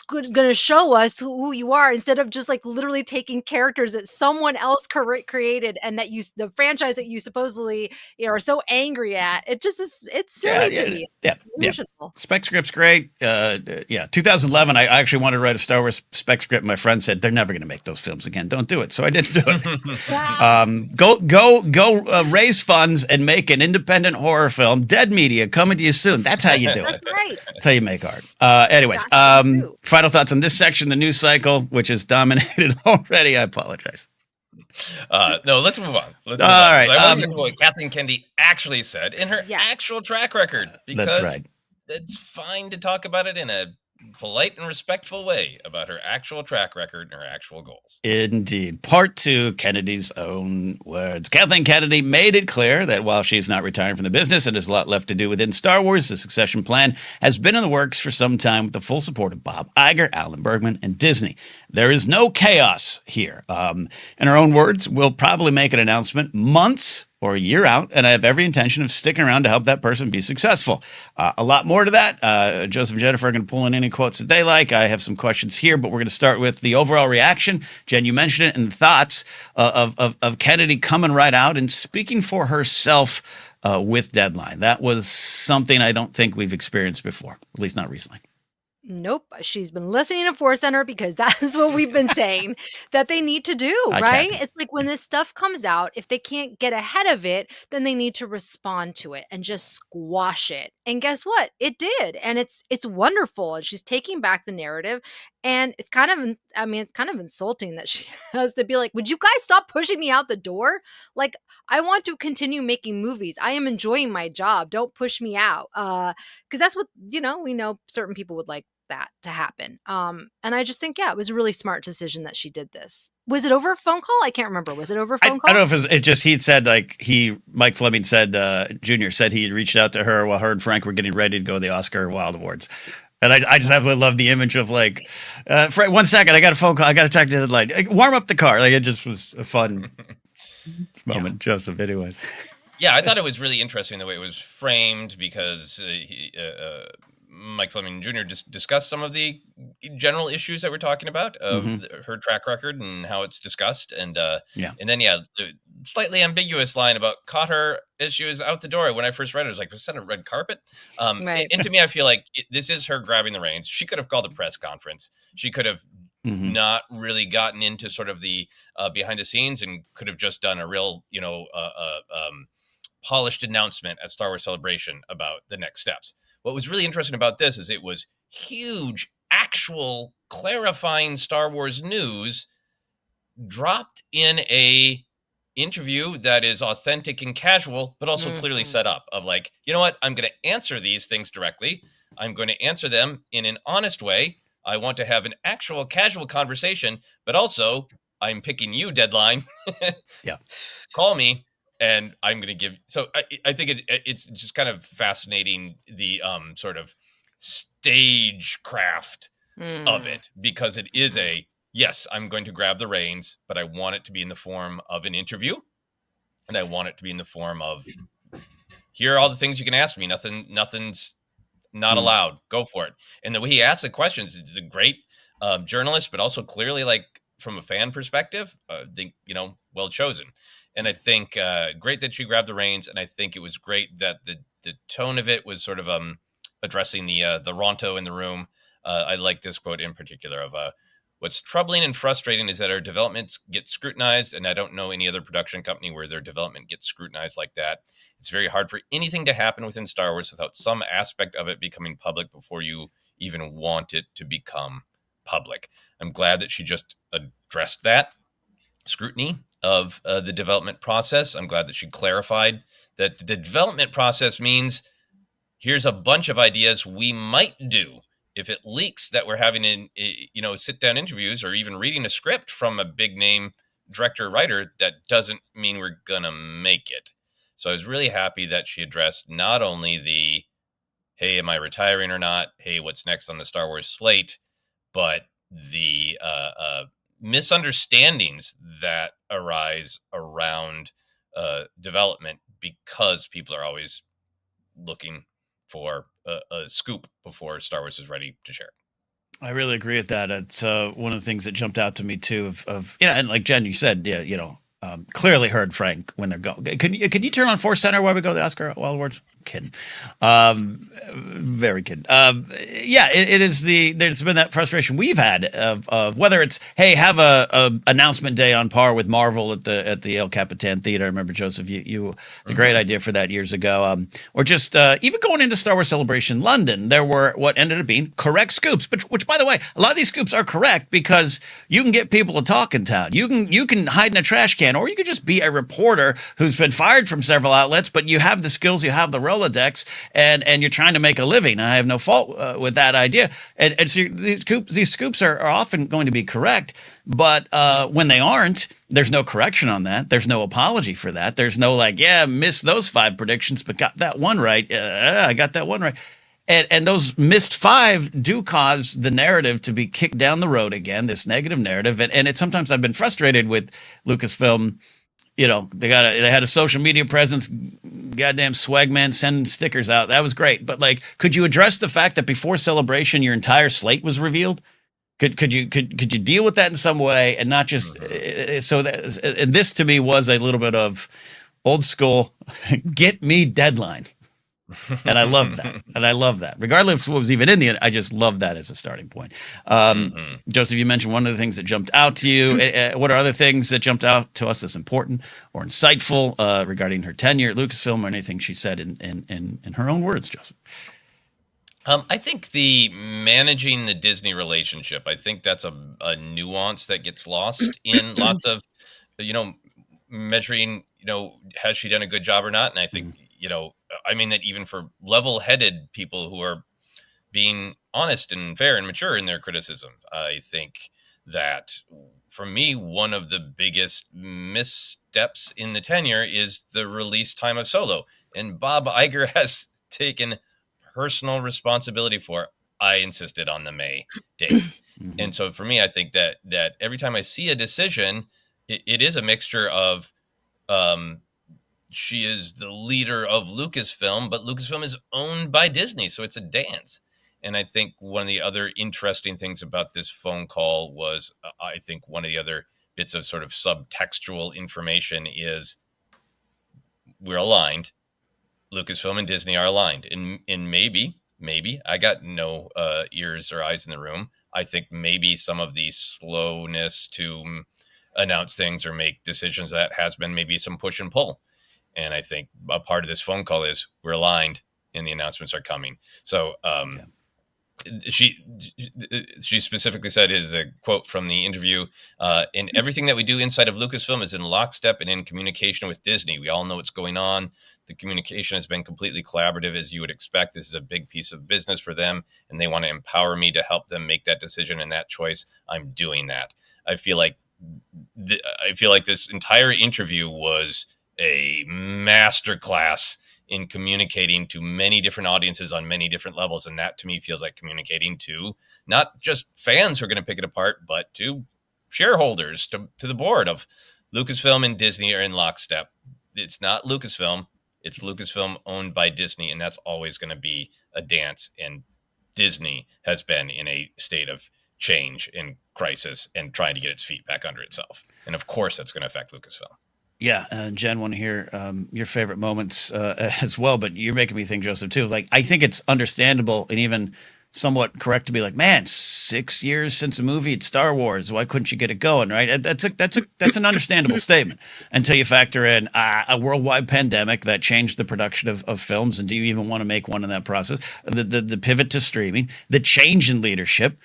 going to show us who you are, instead of just like literally taking characters that someone else created and that the franchise that you supposedly are so angry at. It just is, it's silly to me. Yeah. Spec script's great. 2011, I actually wanted to write a Star Wars spec script. My friend said, they're never going to make those films again. Don't do it. So I didn't do it. Go raise funds and make an independent horror film. Dead Media coming to you soon. That's how you do it. That's right. That's how you make art. Anyways, final thoughts on this section, the news cycle, which is dominated already. I apologize. No, let's move on. All right. I want to hear what Kathleen Kennedy actually said in her actual track record, because that's right. It's fine to talk about it in a polite and respectful way about her actual track record and her actual goals. Indeed. Part 2, Kennedy's own words. Kathleen Kennedy made it clear that while she's not retiring from the business and has a lot left to do within Star Wars, the succession plan has been in the works for some time with the full support of Bob Iger, Alan Bergman, and Disney. There is no chaos here. In her own words, we'll probably make an announcement months or a year out, and I have every intention of sticking around to help that person be successful. A lot more to that. Joseph and Jennifer are going to pull in any quotes that they like. I have some questions here, but we're going to start with the overall reaction. Jen, you mentioned it, and the thoughts of Kennedy coming right out and speaking for herself with Deadline. That was something I don't think we've experienced before, at least not recently. Nope. She's been listening to ForceCenter, because that is what we've been saying that they need to do, right? It's like, when this stuff comes out, if they can't get ahead of it, then they need to respond to it and just squash it. And guess what? It did. And it's wonderful. And she's taking back the narrative. And it's kind of insulting that she has to be like, would you guys stop pushing me out the door? Like, I want to continue making movies. I am enjoying my job. Don't push me out. Because that's what, we know certain people would like that to happen. And I just think, it was a really smart decision that she did this. Was it over a phone call? I can't remember. Was it over a phone call? I don't know if it just, he'd said, like, Mike Fleming said, Jr. said he had reached out to her while her and Frank were getting ready to go to the Oscar Wilde Awards. And I just absolutely love the image of, like, Frank, 1 second, I got a phone call. I got to talk to Deadline. Warm up the car. Like, it just was a fun moment, Joseph, anyways. Yeah, I thought it was really interesting the way it was framed, because Mike Fleming Jr. just discussed some of the general issues that we're talking about of her track record and how it's discussed. And and then, the slightly ambiguous line about caught her as she was out the door. When I first read it, I was like, was that a red carpet? Right. And to me, I feel like this is her grabbing the reins. She could have called a press conference. She could have not really gotten into sort of the behind the scenes, and could have just done a real, polished announcement at Star Wars Celebration about the next steps. What was really interesting about this is it was huge, actual clarifying Star Wars news dropped in a interview that is authentic and casual, but also clearly set up of like, you know what, I'm going to answer these things directly. I'm going to answer them in an honest way. I want to have an actual casual conversation, but also I'm picking you, deadline. Yeah. Call me and I'm going to give. So I think it's just kind of fascinating, the sort of stagecraft of it, because it is yes, I'm going to grab the reins, but I want it to be in the form of an interview. And I want it to be in the form of, here are all the things you can ask me. Nothing's not allowed. Go for it. And the way he asks the questions, it's a great journalist, but also clearly, like, from a fan perspective, think, well chosen. And I think great that she grabbed the reins. And I think it was great that the tone of it was sort of addressing the Ronto in the room. I like this quote in particular of what's troubling and frustrating is that our developments get scrutinized, and I don't know any other production company where their development gets scrutinized like that. It's very hard for anything to happen within Star Wars without some aspect of it becoming public before you even want it to become public. I'm glad that she just addressed that scrutiny of the development process. I'm glad that she clarified that the development process means here's a bunch of ideas we might do. If it leaks that we're having sit down interviews or even reading a script from a big name director or writer, that doesn't mean we're gonna make it. So I was really happy that she addressed not only the, hey, am I retiring or not? Hey, what's next on the Star Wars slate? But the misunderstandings that arise around development, because people are always looking for a scoop before Star Wars is ready to share. I really agree with that. It's one of the things that jumped out to me too. And like Jen, you said, clearly heard Frank when they're going. Can you turn on ForceCenter while we go to the Oscar Awards? I'm kidding. Very kidding. It is there's been that frustration we've had of whether it's, hey, have a announcement day on par with Marvel at the El Capitan Theater. I remember, Joseph, you a great idea for that years ago. Or just even going into Star Wars Celebration London, there were what ended up being correct scoops, which by the way, a lot of these scoops are correct because you can get people to talk in town. You can hide in a trash can, or you could just be a reporter who's been fired from several outlets, but you have the skills, you have the Rolodex, and you're trying to make a living. I have no fault with that idea. And so these scoops are often going to be correct, but when they aren't, there's no correction on that. There's no apology for that. There's no like, yeah, missed those 5 predictions, but got that one right. I got that one right. And those missed 5 do cause the narrative to be kicked down the road again, this negative narrative. And it's sometimes I've been frustrated with Lucasfilm. They had a social media presence, goddamn swag man sending stickers out. That was great. But like, could you address the fact that before Celebration, your entire slate was revealed? Could you deal with that in some way and not just so that? And this to me was a little bit of old school, get me deadline. And I love that. Regardless of what was even in the end, I just love that as a starting point. Joseph, you mentioned one of the things that jumped out to you. What are other things that jumped out to us as important or insightful regarding her tenure at Lucasfilm, or anything she said in her own words, Joseph? I think the managing the Disney relationship, I think that's a nuance that gets lost in lots of, measuring, has she done a good job or not? And I think, I mean that even for level-headed people who are being honest and fair and mature in their criticism, I think that for me, one of the biggest missteps in the tenure is the release time of Solo. And Bob Iger has taken personal responsibility for, I insisted on the May date. And so for me, I think that every time I see a decision, it is a mixture of, she is the leader of Lucasfilm, but Lucasfilm is owned by Disney, so it's a dance. And I think one of the other interesting things about this phone call was, I think one of the other bits of sort of subtextual information is we're aligned. Lucasfilm and Disney are aligned. And maybe, I got no ears or eyes in the room. I think maybe some of the slowness to announce things or make decisions, that has been maybe some push and pull. And I think a part of this phone call is we're aligned and the announcements are coming. So she specifically said, is a quote from the interview, in everything that we do inside of Lucasfilm is in lockstep and in communication with Disney. We all know what's going on. The communication has been completely collaborative, as you would expect. This is a big piece of business for them, and they want to empower me to help them make that decision and that choice. I'm doing that. I feel like this entire interview was a masterclass in communicating to many different audiences on many different levels. And that to me feels like communicating to not just fans who are going to pick it apart, but to shareholders, to the board of Lucasfilm and Disney are in lockstep. It's not Lucasfilm. It's Lucasfilm owned by Disney. And that's always going to be a dance. And Disney has been in a state of change and crisis and trying to get its feet back under itself. And of course, that's going to affect Lucasfilm. Yeah, Jen, want to hear your favorite moments as well, but you're making me think, Joseph, too. Like, I think it's understandable and even somewhat correct to be like, man, 6 years since a movie, it's Star Wars. Why couldn't you get it going, right? That's an understandable statement until you factor in a worldwide pandemic that changed the production of films. And do you even want to make one in that process? The pivot to streaming, the change in leadership.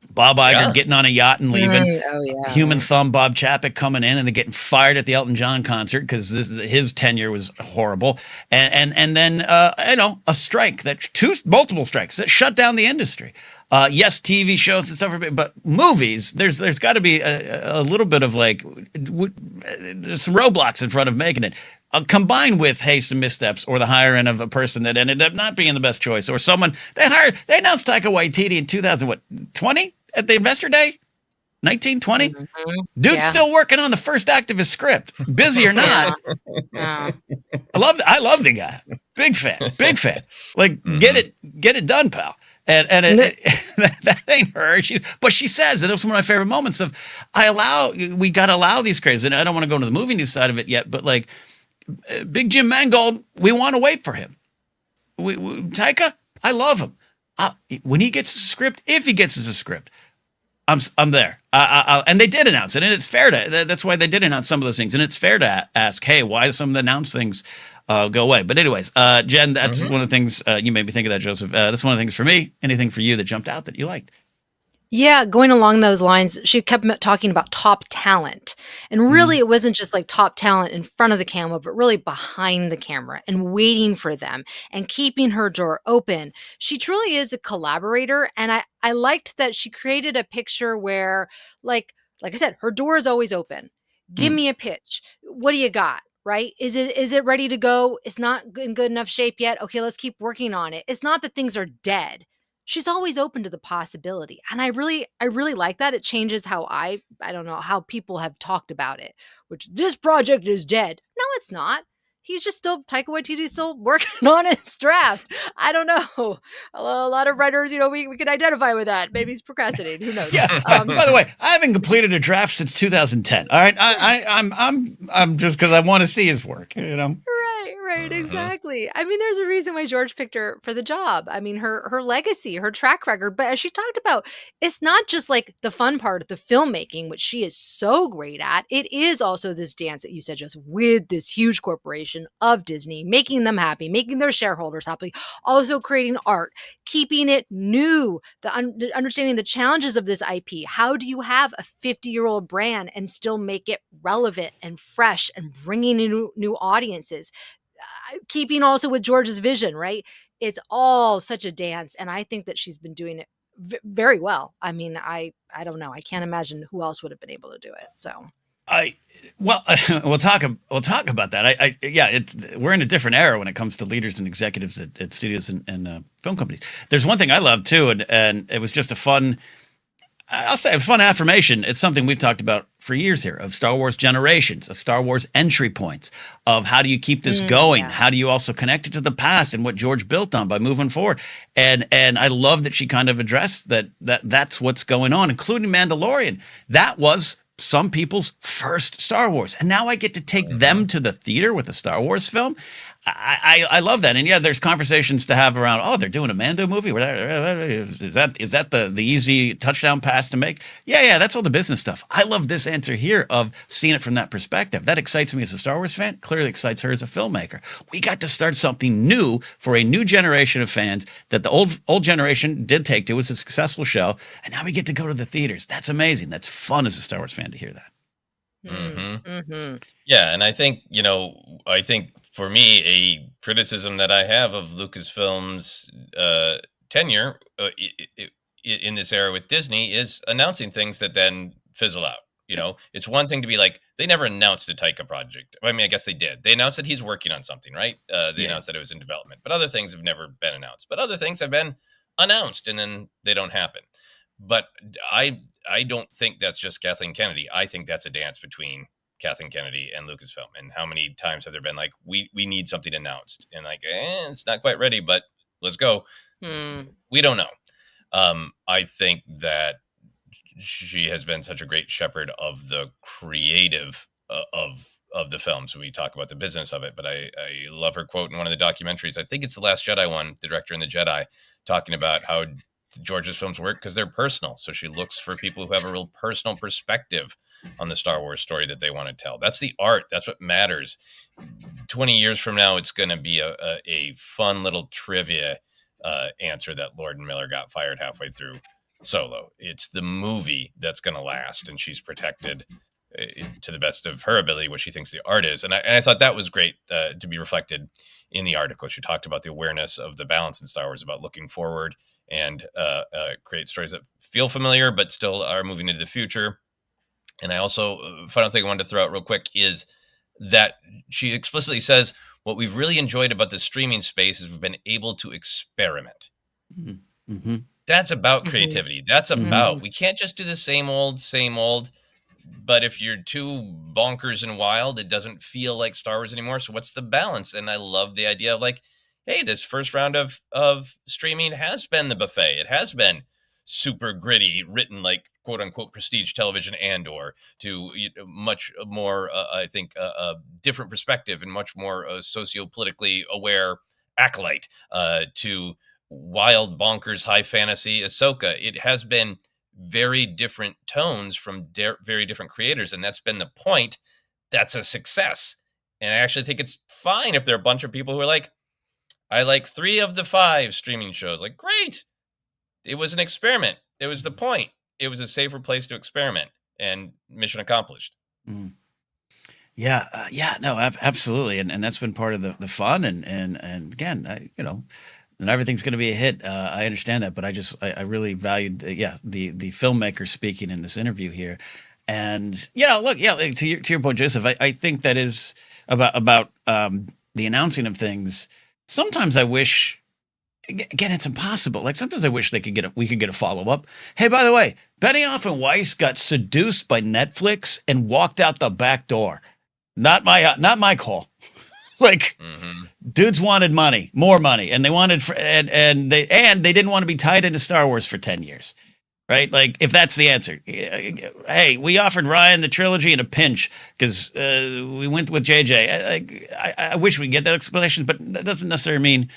Bob Iger getting on a yacht and leaving. Human Thumb Bob Chapek coming in and then getting fired at the Elton John concert because his tenure was horrible. And then a strike multiple strikes that shut down the industry. Yes, TV shows and stuff, but movies, there's got to be a little bit of like there's some roadblocks in front of making it. Combined with some missteps or the hiring of a person that ended up not being the best choice, or someone they announced Taika Waititi in 2020 at the Investor Day, 1920. Mm-hmm. Dude's still working on the first act of his script, busy or not. I love the guy, big fan. Like get it done, pal. And that ain't her. But she says, and it was one of my favorite moments of we got to allow these creatives, and I don't want to go into the movie news side of it yet, but like. Big Jim Mangold, we want to wait for him. Taika, I love him. When he gets a script, if he gets a script, I'm there. And they did announce it, and it's fair to. That's why they did announce some of those things, and it's fair to ask, hey, why do some of the announced things go away? But anyways, Jen, that's one of the things you made me think of that, Joseph. That's one of the things for me. Anything for you that jumped out that you liked? Yeah, going along those lines, she kept talking about top talent. And really, it wasn't just like top talent in front of the camera, but really behind the camera and waiting for them and keeping her door open. She truly is a collaborator. And I liked that she created a picture where, like I said, her door is always open. Give me a pitch. What do you got? Right? Is it ready to go? It's not in good enough shape yet. Okay, let's keep working on it. It's not that things are dead. She's always open to the possibility. And I really like that. It changes how I don't know, how people have talked about it, which this project is dead. No, it's not. He's just Taika Waititi's still working on his draft. I don't know. A lot of writers, we can identify with that. Maybe he's procrastinating. Who knows? Yeah. By the way, I haven't completed a draft since 2010. All right. I'm just because I want to see his work, Right, exactly. I mean, there's a reason why George picked her for the job. I mean, her legacy, her track record. But as she talked about, it's not just like the fun part of the filmmaking, which she is so great at. It is also this dance that you said, just with this huge corporation of Disney, making them happy, making their shareholders happy, also creating art, keeping it new, understanding the challenges of this IP. How do you have a 50-year-old brand and still make it relevant and fresh and bringing in new audiences? Keeping also with George's vision, right? It's all such a dance. And I think that she's been doing it very well. I mean, I don't know. I can't imagine who else would have been able to do it. So we'll talk about that. We're in a different era when it comes to leaders and executives at studios and film companies. There's one thing I love too, and it was just a fun affirmation. It's something we've talked about for years here, of Star Wars generations, of Star Wars entry points, of how do you keep this going? Yeah. How do you also connect it to the past and what George built on by moving forward? And I love that she kind of addressed that's what's going on, including Mandalorian. That was some people's first Star Wars. And now I get to take them to the theater with a Star Wars film. I love that. And yeah, there's conversations to have around, oh, they're doing a Mando movie. Is that the easy touchdown pass to make? Yeah, that's all the business stuff. I love this answer here of seeing it from that perspective. That excites me as a Star Wars fan, clearly excites her as a filmmaker. We got to start something new for a new generation of fans that the old generation did take to. It was a successful show. And now we get to go to the theaters. That's amazing. That's fun as a Star Wars fan to hear that. Yeah, and I think, for me, a criticism that I have of Lucasfilm's tenure in this era with Disney is announcing things that then fizzle out. It's one thing to be like, they never announced a Taika project. I mean, I guess they did. They announced that he's working on something, right? They announced that it was in development, but other things have never been announced. But other things have been announced and then they don't happen. But I don't think that's just Kathleen Kennedy. I think that's a dance between Kathleen Kennedy and Lucasfilm. And how many times have there been like, we need something announced, and like, it's not quite ready, but let's go. We don't know. I think that she has been such a great shepherd of the creative of the film. So we talk about the business of it, but I love her quote in one of the documentaries. I think it's The Last Jedi one, the director in The Jedi, talking about how George's films work because they're personal. So she looks for people who have a real personal perspective on the Star Wars story that they want to tell. That's the art. That's what matters. 20 years from now, it's going to be a fun little trivia answer that Lord and Miller got fired halfway through Solo. It's the movie that's going to last, and she's protected to the best of her ability what she thinks the art is. And I thought that was great to be reflected in the article. She talked about the awareness of the balance in Star Wars, about looking forward and create stories that feel familiar but still are moving into the future. And I also, final thing I wanted to throw out real quick is that she explicitly says, what we've really enjoyed about the streaming space is we've been able to experiment. Mm-hmm. That's about creativity. That's about, we can't just do the same old. But if you're too bonkers and wild, it doesn't feel like Star Wars anymore. So what's the balance? And I love the idea of like, hey, this first round of streaming has been the buffet. It has been super gritty, written like quote unquote prestige television, and or to much more, I think, a different perspective and much more socio-politically aware acolyte to wild, bonkers, high fantasy Ahsoka. It has been very different tones from very different creators, and that's been the point. That's a success. And I actually think it's fine if there are a bunch of people who are like, I like 3 of the 5 streaming shows. Like, great. It was an experiment. It was the point. It was a safer place to experiment, and mission accomplished. Yeah, no, absolutely. And that's been part of the fun. And again, not everything's going to be a hit. I understand that, but I really valued, the filmmaker speaking in this interview here. And, look, to your point, Joseph, I think that is about the announcing of things. Sometimes I wish, again, it's impossible. Like sometimes I wish we could get a follow-up. Hey, by the way, Benioff and Weiss got seduced by Netflix and walked out the back door. Not my call. Like, dudes wanted money, more money, and they wanted and they didn't want to be tied into Star Wars for 10 years, right? Like, if that's the answer, hey, we offered Ryan the trilogy in a pinch because we went with JJ. I wish we could get that explanation, but that doesn't necessarily mean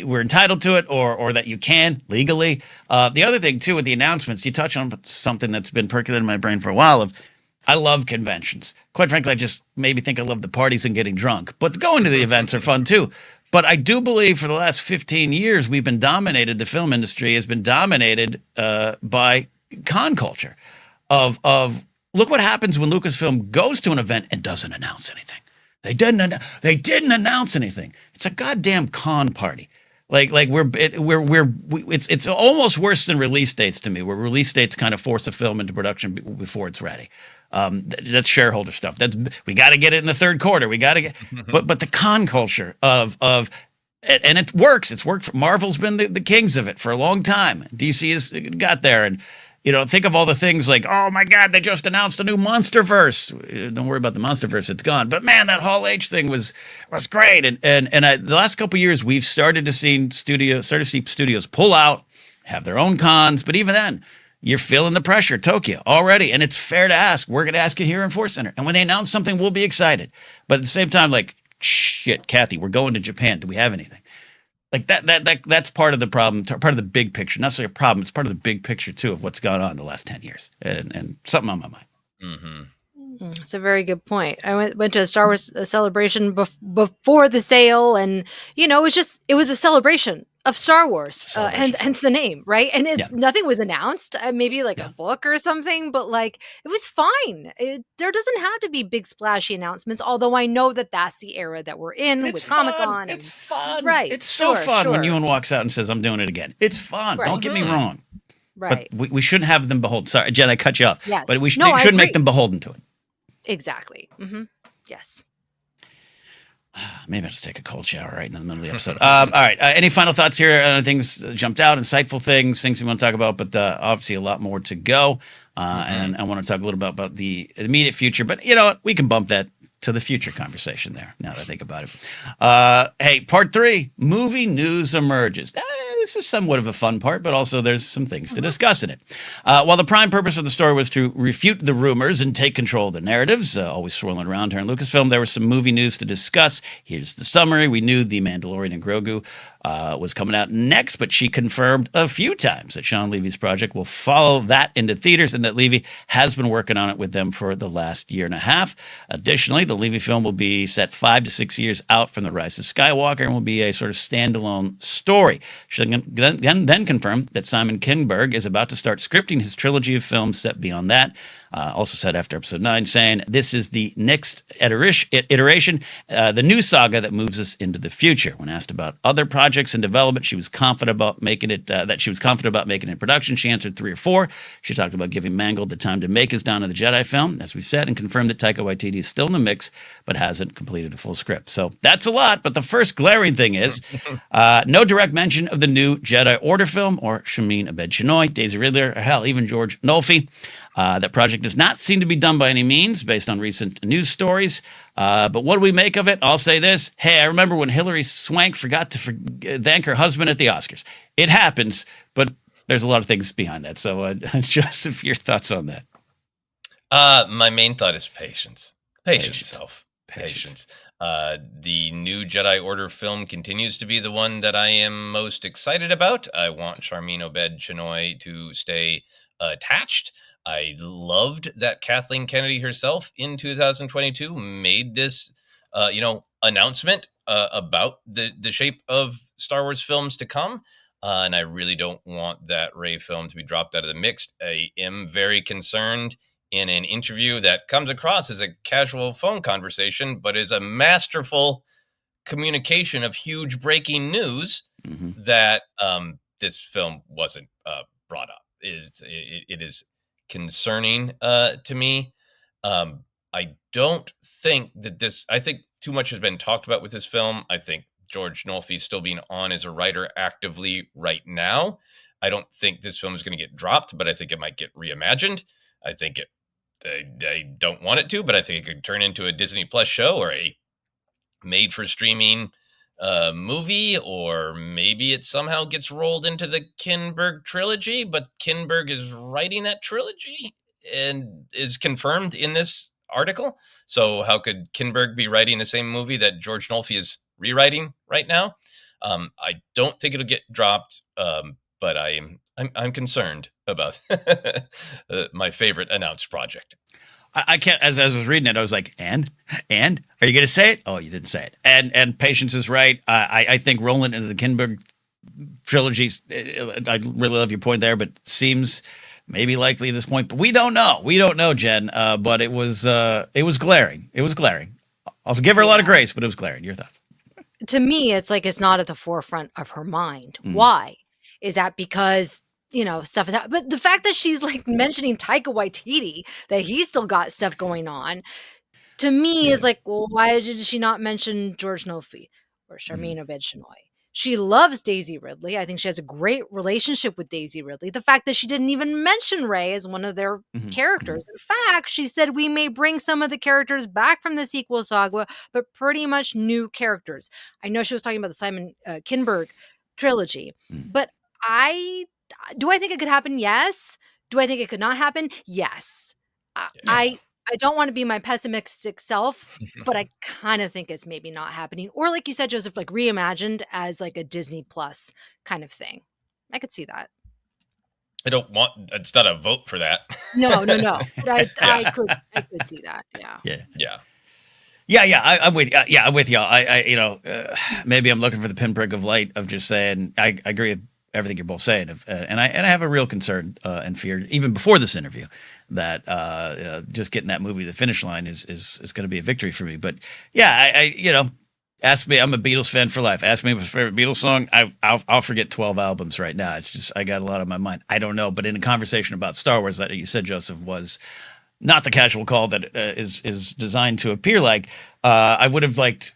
we're entitled to it or that you can legally. The other thing too with the announcements, you touch on something that's been percolating in my brain for a while. I love conventions. Quite frankly, I just maybe think I love the parties and getting drunk. But going to the events are fun too. But I do believe for the last 15 years, the film industry has been dominated by con culture of look what happens when Lucasfilm goes to an event and doesn't announce anything. They didn't announce anything. It's a goddamn con party. It's almost worse than release dates to me, where release dates kind of force a film into production before it's ready. That's shareholder stuff. We got to get it in the third quarter. We got to get, but the con culture of and it works. It's worked. Marvel's been the kings of it for a long time. DC has got there, and think of all the things like, oh my God, they just announced a new MonsterVerse. Don't worry about the MonsterVerse; it's gone. But man, that Hall H thing was great. And the last couple of years, we've started to see studios pull out, have their own cons. But even then, you're feeling the pressure, Tokyo already, and it's fair to ask. We're going to ask it here in ForceCenter, and when they announce something, we'll be excited. But at the same time, like, shit, Kathy, we're going to Japan. Do we have anything? Like that's part of the problem, part of the big picture. Not necessarily a problem, it's part of the big picture too of what's gone on in the last 10 years, and something on my mind. Mm-hmm. It's a very good point. I went to a Star Wars celebration before the sale, and it was a celebration of Star Wars, hence the name, right? And nothing was announced, maybe like a book or something, but like it was fine. There doesn't have to be big splashy announcements, although I know that that's the era that we're in with Comic-Con. It's fun, right? It's so fun when Ewan walks out and says, "I'm doing it again." It's fun. Right. Don't get me wrong. Right. But we shouldn't have them beholden. Sorry, Jen, I cut you off. Yes. But we shouldn't make them beholden to it. Exactly. Mm-hmm. Yes. Maybe I'll just take a cold shower right in the middle of the episode. All right. Any final thoughts here? Things jumped out, insightful things we want to talk about, but obviously a lot more to go. And I want to talk a little bit about the immediate future, but you know what? We can bump that to the future conversation there, now that I think about it. Hey, part 3, movie news emerges. This is somewhat of a fun part, but also there's some things to discuss in it. While the prime purpose of the story was to refute the rumors and take control of the narratives, always swirling around here in Lucasfilm, there was some movie news to discuss. Here's the summary. We knew The Mandalorian and Grogu was coming out next, but she confirmed a few times that Sean Levy's project will follow that into theaters and that Levy has been working on it with them for the last year and a half. Additionally, the Levy film will be set 5 to 6 years out from The Rise of Skywalker and will be a sort of standalone story. She then confirmed that Simon Kinberg is about to start scripting his trilogy of films set beyond that. Also said after episode 9, saying, "This is the next iteration, the new saga that moves us into the future." When asked about other projects in development, she was confident about making it in production. She answered 3 or 4. She talked about giving Mangold the time to make his Dawn of the Jedi film, as we said, and confirmed that Taika Waititi is still in the mix, but hasn't completed a full script. So that's a lot, but the first glaring thing is no direct mention of the new Jedi Order film or Shameen Abed-Chinoy, Daisy Ridley, or hell, even George Nolfi. That project does not seem to be done by any means, based on recent news stories. But what do we make of it? I'll say this. Hey, I remember when Hilary Swank forgot to thank her husband at the Oscars. It happens, but there's a lot of things behind that. So, Joseph, your thoughts on that? My main thought is patience. Patience. The new Jedi Order film continues to be the one that I am most excited about. I want Sharmeen Obaid-Chinoy to stay attached. I loved that Kathleen Kennedy herself in 2022 made this, announcement about the shape of Star Wars films to come. And I really don't want that Rey film to be dropped out of the mix. I am very concerned in an interview that comes across as a casual phone conversation, but is a masterful communication of huge breaking news that this film wasn't brought up. It is concerning to me. I don't think that I think too much has been talked about with this film. I think George Nolfi is still being on as a writer actively right now. I don't think this film is going to get dropped, but I think it might get reimagined. I think I don't want it to, but I think it could turn into a Disney Plus show or a made for streaming movie, or maybe it somehow gets rolled into the Kinberg trilogy, but Kinberg is writing that trilogy and is confirmed in this article. So how could Kinberg be writing the same movie that George Nolfi is rewriting right now? I don't think it'll get dropped, but I'm concerned about my favorite announced project. I can't. As I was reading it, I was like, "And are you going to say it? Oh, you didn't say it." And Patience is right. I think rolling into the Kinberg trilogies. I really love your point there, but seems maybe likely at this point. But we don't know. We don't know, Jen. But it was glaring. It was glaring. I'll give her a lot of grace, but it was glaring. Your thoughts? To me, it's like it's not at the forefront of her mind. Why? Is that because stuff is but the fact that she's like mentioning Taika Waititi, that he's still got stuff going on, to me is like, well, why did she not mention George Nolfi or Sharmeen Obaid-Chinoy? She loves Daisy Ridley. I think she has a great relationship with Daisy Ridley. The fact that she didn't even mention Rey as one of their characters. In fact, she said we may bring some of the characters back from the sequel saga, but pretty much new characters. I know she was talking about the Simon Kinberg trilogy, but do I think it could happen? Yes. Do I think it could not happen? Yes. I I don't want to be my pessimistic self, but I kind of think it's maybe not happening. Or like you said, Joseph, like reimagined as like a Disney Plus kind of thing. I could see that. It's not a vote for that. No. But I could see that. Yeah. Yeah. I'm with. I'm with y'all. Maybe I'm looking for the pinprick of light of just saying I agree with everything you're both saying, and I have a real concern and fear even before this interview that just getting that movie to the finish line is going to be a victory for me. But yeah, ask me. I'm a Beatles fan for life. Ask me my favorite Beatles song. I'll forget 12 albums right now. It's just I got a lot on my mind. I don't know. But in the conversation about Star Wars that you said, Joseph, was not the casual call that is designed to appear like. I would have liked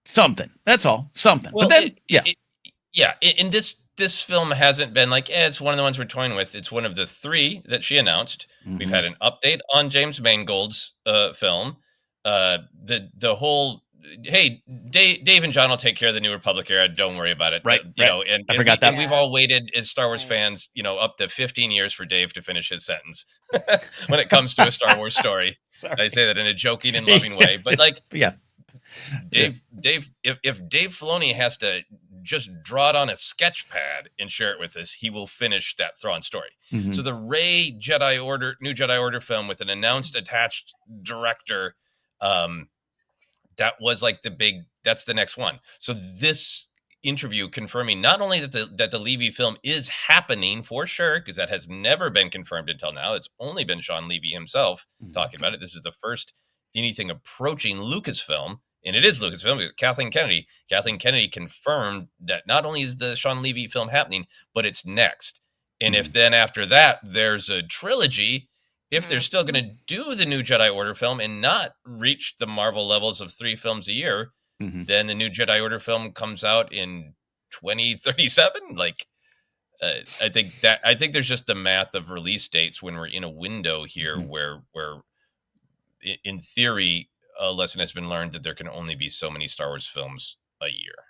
something. That's all. Something. Well, but then, in this film hasn't been like, it's one of the ones we're toying with. It's one of the 3 that she announced. Mm-hmm. We've had an update on James Mangold's film. The whole, hey, Dave and John will take care of the New Republic era. Don't worry about it. Right. And I forgot that. We've all waited as Star Wars fans, up to 15 years for Dave to finish his sentence when it comes to a Star Wars story. I say that in a joking and loving way, but like, Dave, if Dave Filoni has to just draw it on a sketch pad and share it with us, he will finish that Thrawn story. Mm-hmm. So the Rey New Jedi Order film with an announced attached director, that was like that's the next one. So this interview confirming not only that the Levy film is happening for sure, because that has never been confirmed until now. It's only been Sean Levy himself talking about it. This is the first anything approaching Lucasfilm. And it is Lucasfilm. Kathleen Kennedy confirmed that not only is the Sean Levy film happening, but it's next. And if then after that, there's a trilogy, if they're still going to do the New Jedi Order film and not reach the Marvel levels of 3 films a year, then the New Jedi Order film comes out in 2037. Like, I think there's just the math of release dates when we're in a window here where in theory, a lesson has been learned that there can only be so many Star Wars films a year.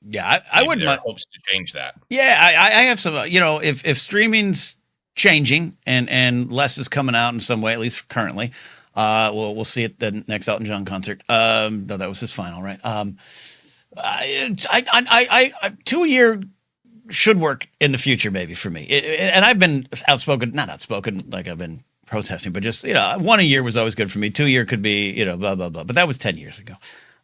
Yeah, I would. There are hopes to change that. Yeah, I have some. If streaming's changing and less is coming out in some way, at least currently, we'll see it the next Elton John concert. Though that was his final, right? 2 a year should work in the future, maybe for me. And I've been not outspoken, like I've been protesting, but just 1 a year was always good for me. 2 a year could be blah blah blah, but that was 10 years ago.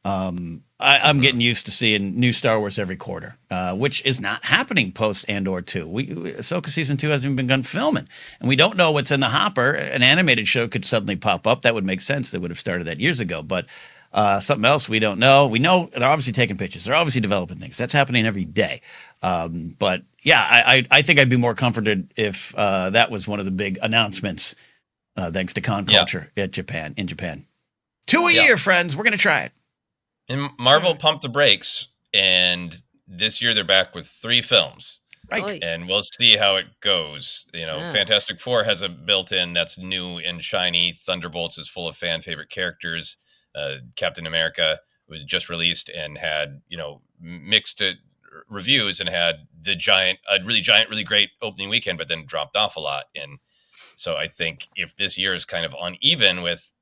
I'm getting used to seeing new Star Wars every quarter, which is not happening post Andor 2. Ahsoka season 2 hasn't even begun filming, and we don't know what's in the hopper. An animated show could suddenly pop up. That would make sense. They would have started that years ago, but something else we don't know. We know they're obviously taking pictures. They're obviously developing things. That's happening every day. But yeah, I think I'd be more comforted if that was one of the big announcements. Thanks to con culture in Japan. 2 a year, friends. We're going to try it. And Marvel pumped the brakes, and this year they're back with 3 films. Right. And we'll see how it goes. Fantastic Four has a built-in that's new and shiny. Thunderbolts is full of fan favorite characters. Captain America was just released and had, mixed reviews and had really great opening weekend, but then dropped off a lot. And so I think if this year is kind of uneven with,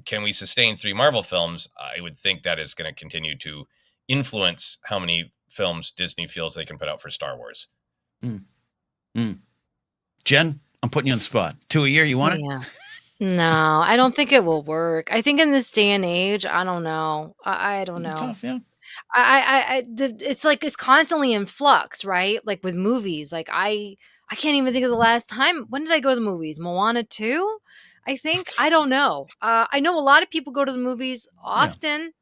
can we sustain 3 Marvel films? I would think that is going to continue to influence how many films Disney feels they can put out for Star Wars. Jen, I'm putting you on the spot. 2 a year, you want it? Yeah. No, I don't think it will work. I think in this day and age, I don't know. I don't know. It's tough, yeah. It's like it's constantly in flux, right? Like with movies, like I can't even think of the last time. When did I go to the movies? Moana 2? I think. I don't know. I know a lot of people go to the movies often,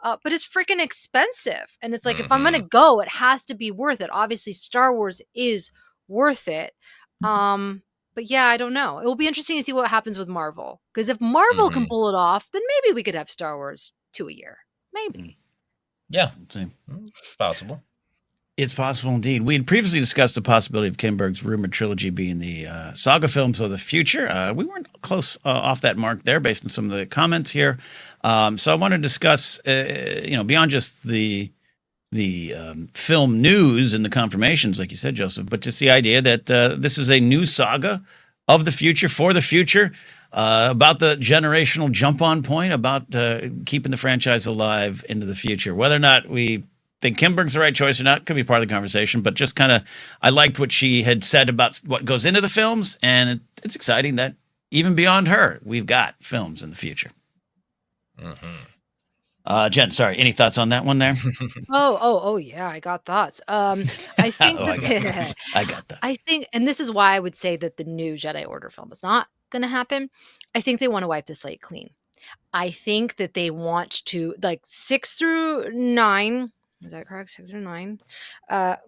but it's freaking expensive. And it's like, if I'm going to go, it has to be worth it. Obviously, Star Wars is worth it. But yeah, I don't know. It will be interesting to see what happens with Marvel. Because if Marvel can pull it off, then maybe we could have Star Wars 2 a year. Maybe. Yeah. It's possible. It's possible indeed. We had previously discussed the possibility of Kinberg's rumored trilogy being the saga films of the future. We weren't close off that mark there based on some of the comments here. So I want to discuss, beyond just the film news and the confirmations, like you said, Joseph, but just the idea that this is a new saga of the future for the future. about the generational jump on point, about keeping the franchise alive into the future. Whether or not we think Kinberg's the right choice or not could be part of the conversation, but just kind of, I liked what she had said about what goes into the films, and it's exciting that even beyond her, we've got films in the future. Jen, sorry, any thoughts on that one there? Oh, yeah, I got thoughts. I think I got that. I think, and this is why I would say that the new Jedi Order film is not going to happen. I think they want to wipe the slate clean. I think that they want to, like, 6 through 9. Is that correct? 6 through 9?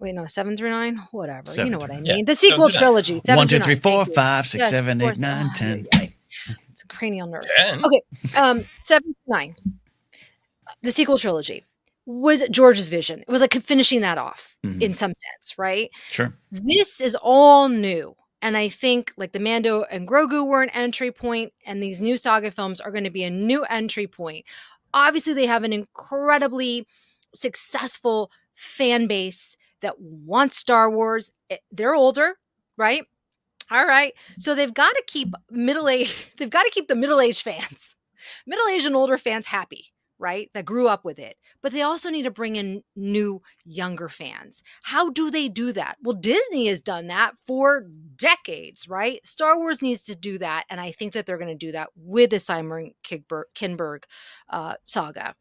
Wait, no, 7 through 9. Whatever. 7 you know what I through mean. Yeah, The sequel 7 through 9. trilogy. 7 1, 2, through 3, 9. 4, Thank 5, you. 6, Yes, 7, of 8, course. 9, 10. Yeah. It's a cranial nerves. 10. Okay. 7 to 9. The sequel trilogy was George's vision. It was like finishing that off in some sense, right? Sure. This is all new. And I think like the Mando and Grogu were an entry point, and these new saga films are going to be a new entry point. Obviously, they have an incredibly successful fan base that wants Star Wars. They're older, right? All right. So they've got to keep they've got to keep the middle-aged fans, middle-aged and older fans happy, right? That grew up with it. But they also need to bring in new, younger fans. How do they do that? Well, Disney has done that for decades, right? Star Wars needs to do that. And I think that they're going to do that with the Simon Kinberg saga.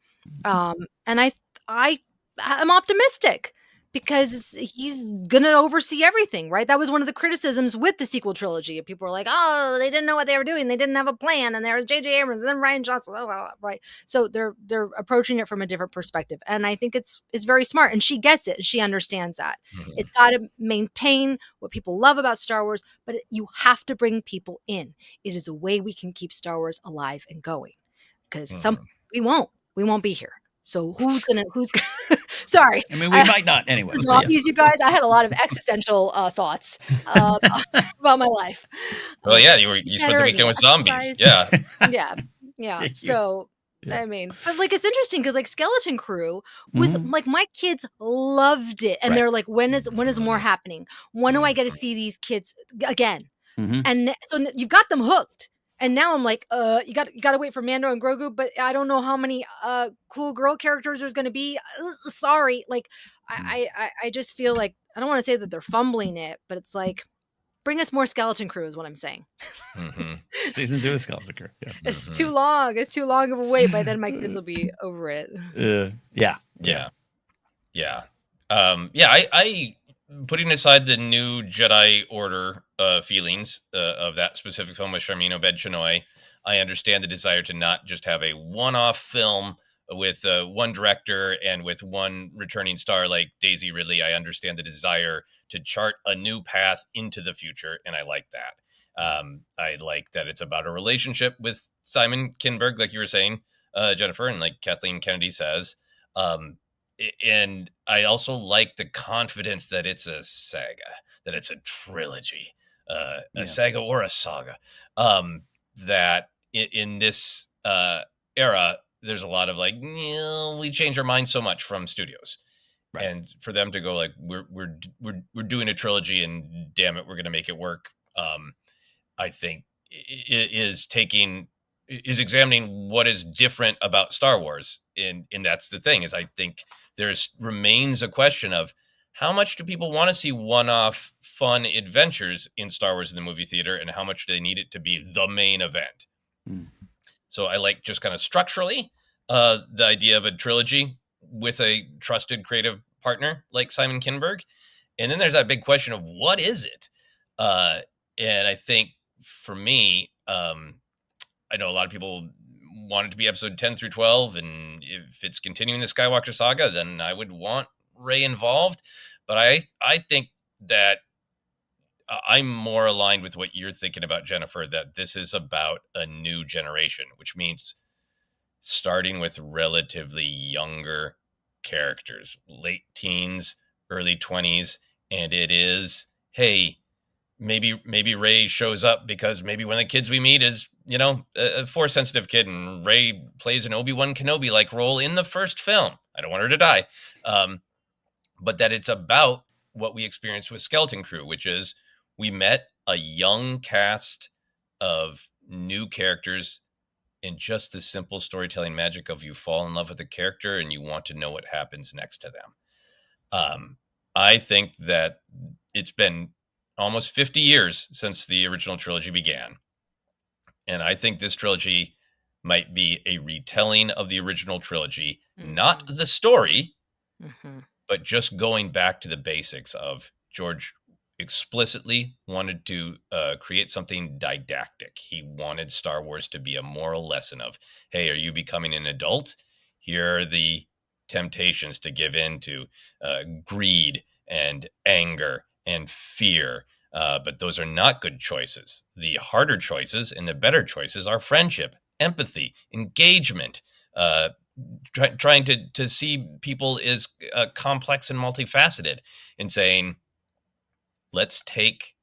And I'm optimistic, because he's going to oversee everything, right? That was one of the criticisms with the sequel trilogy. People were like, oh, they didn't know what they were doing. They didn't have a plan. And there was J.J. Abrams and then Ryan Johnson, blah, blah, blah, right? So they're approaching it from a different perspective. And I think it's very smart. And she gets it. And she understands that. It's got to maintain what people love about Star Wars, but you have to bring people in. It is a way we can keep Star Wars alive and going, because we won't be here. So who's sorry. I mean, we might not anyway. Zombies, you guys. I had a lot of existential thoughts about my life. Well, yeah, you spent the weekend with zombies. Yeah. Yeah. So, I mean, but like, it's interesting because like Skeleton Crew was like, my kids loved it. And they're like, when is more happening? When do I get to see these kids again? And so you've got them hooked. And now I'm like, you got to wait for Mando and Grogu, but I don't know how many cool girl characters there's going to be. Sorry, like I just feel like, I don't want to say that they're fumbling it, but it's like, bring us more Skeleton Crew is what I'm saying. Season 2 of Skeleton Crew. Yeah. It's too long. It's too long of a wait. By then, my kids will be over it. Yeah. I putting aside the new Jedi Order feelings of that specific film with Sharmeen Obaid-Chinoy, I understand the desire to not just have a one-off film with one director and with one returning star like Daisy Ridley. I understand the desire to chart a new path into the future, and I like that. I like that it's about a relationship with Simon Kinberg, like you were saying, Jennifer, and like Kathleen Kennedy says. And I also like the confidence that it's a saga, that it's a trilogy, a saga or a saga. That in this era, there's a lot of like, we change our minds so much from studios, and for them to go like, we're doing a trilogy, and damn it, we're going to make it work. I think it is examining what is different about Star Wars, and that's the thing, is I think remains a question of how much do people want to see one-off fun adventures in Star Wars in the movie theater, and how much do they need it to be the main event? So I like just kind of structurally the idea of a trilogy with a trusted creative partner like Simon Kinberg. And then there's that big question of what is it? And I think for me, I know a lot of people want it to be episode 10 through 12. And if it's continuing the Skywalker saga, then I would want Rey involved. But I think that I'm more aligned with what you're thinking about, Jennifer, that this is about a new generation, which means starting with relatively younger characters, late teens, early 20s. And it is, hey, maybe Rey shows up because maybe one of the kids we meet is, a Force sensitive kid, and Rey plays an Obi-Wan Kenobi-like role in the first film. I don't want her to die. But that it's about what we experienced with Skeleton Crew, which is we met a young cast of new characters and just the simple storytelling magic of you fall in love with a character and you want to know what happens next to them. I think that it's been almost 50 years since the original trilogy began. And I think this trilogy might be a retelling of the original trilogy, not the story, but just going back to the basics of George explicitly wanted to create something didactic. He wanted Star Wars to be a moral lesson of, hey, are you becoming an adult? Here are the temptations to give in to greed and anger and fear. But those are not good choices. The harder choices and the better choices are friendship, empathy, engagement, trying to see people as complex and multifaceted, and saying, let's take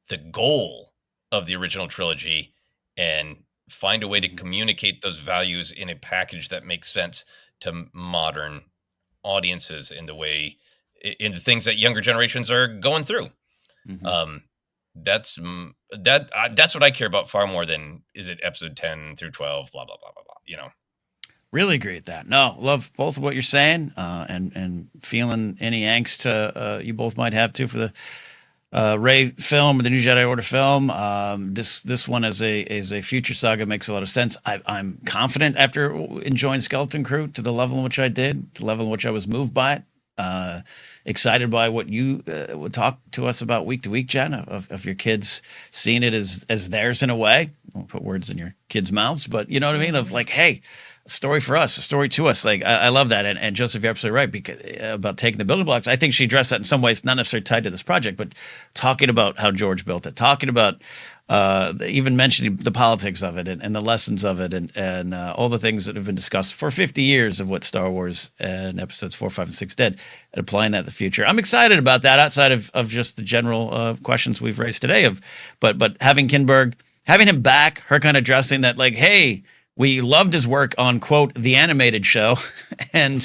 the goal of the original trilogy and find a way to communicate those values in a package that makes sense to modern audiences in the things that younger generations are going through. That's what I care about far more than, is it episode 10 through 12, blah, blah, blah, blah, blah, Really agree with that. No, love both of what you're saying, and feeling any angst you both might have too for the Rey film or the New Jedi Order film. This one as a future saga makes a lot of sense. I'm confident after enjoying Skeleton Crew to the level in which I did, to the level in which I was moved by it. Excited by what you would talk to us about week to week, Jen, of your kids seeing it as theirs in a way. I won't put words in your kids' mouths, but you know what I mean? Of like, hey, a story for us, a story to us. Like, I love that. And Joseph, you're absolutely right because, about taking the building blocks. I think she addressed that in some ways, not necessarily tied to this project, but talking about how George built it, talking about even mentioning the politics of it and the lessons of it and all the things that have been discussed for 50 years of what Star Wars and episodes 4, 5, and 6 did, and applying that in the future. I'm excited about that outside of just the general questions we've raised today but having Kinberg, having him back, her kind of addressing that, like, hey, we loved his work on, quote, the animated show, and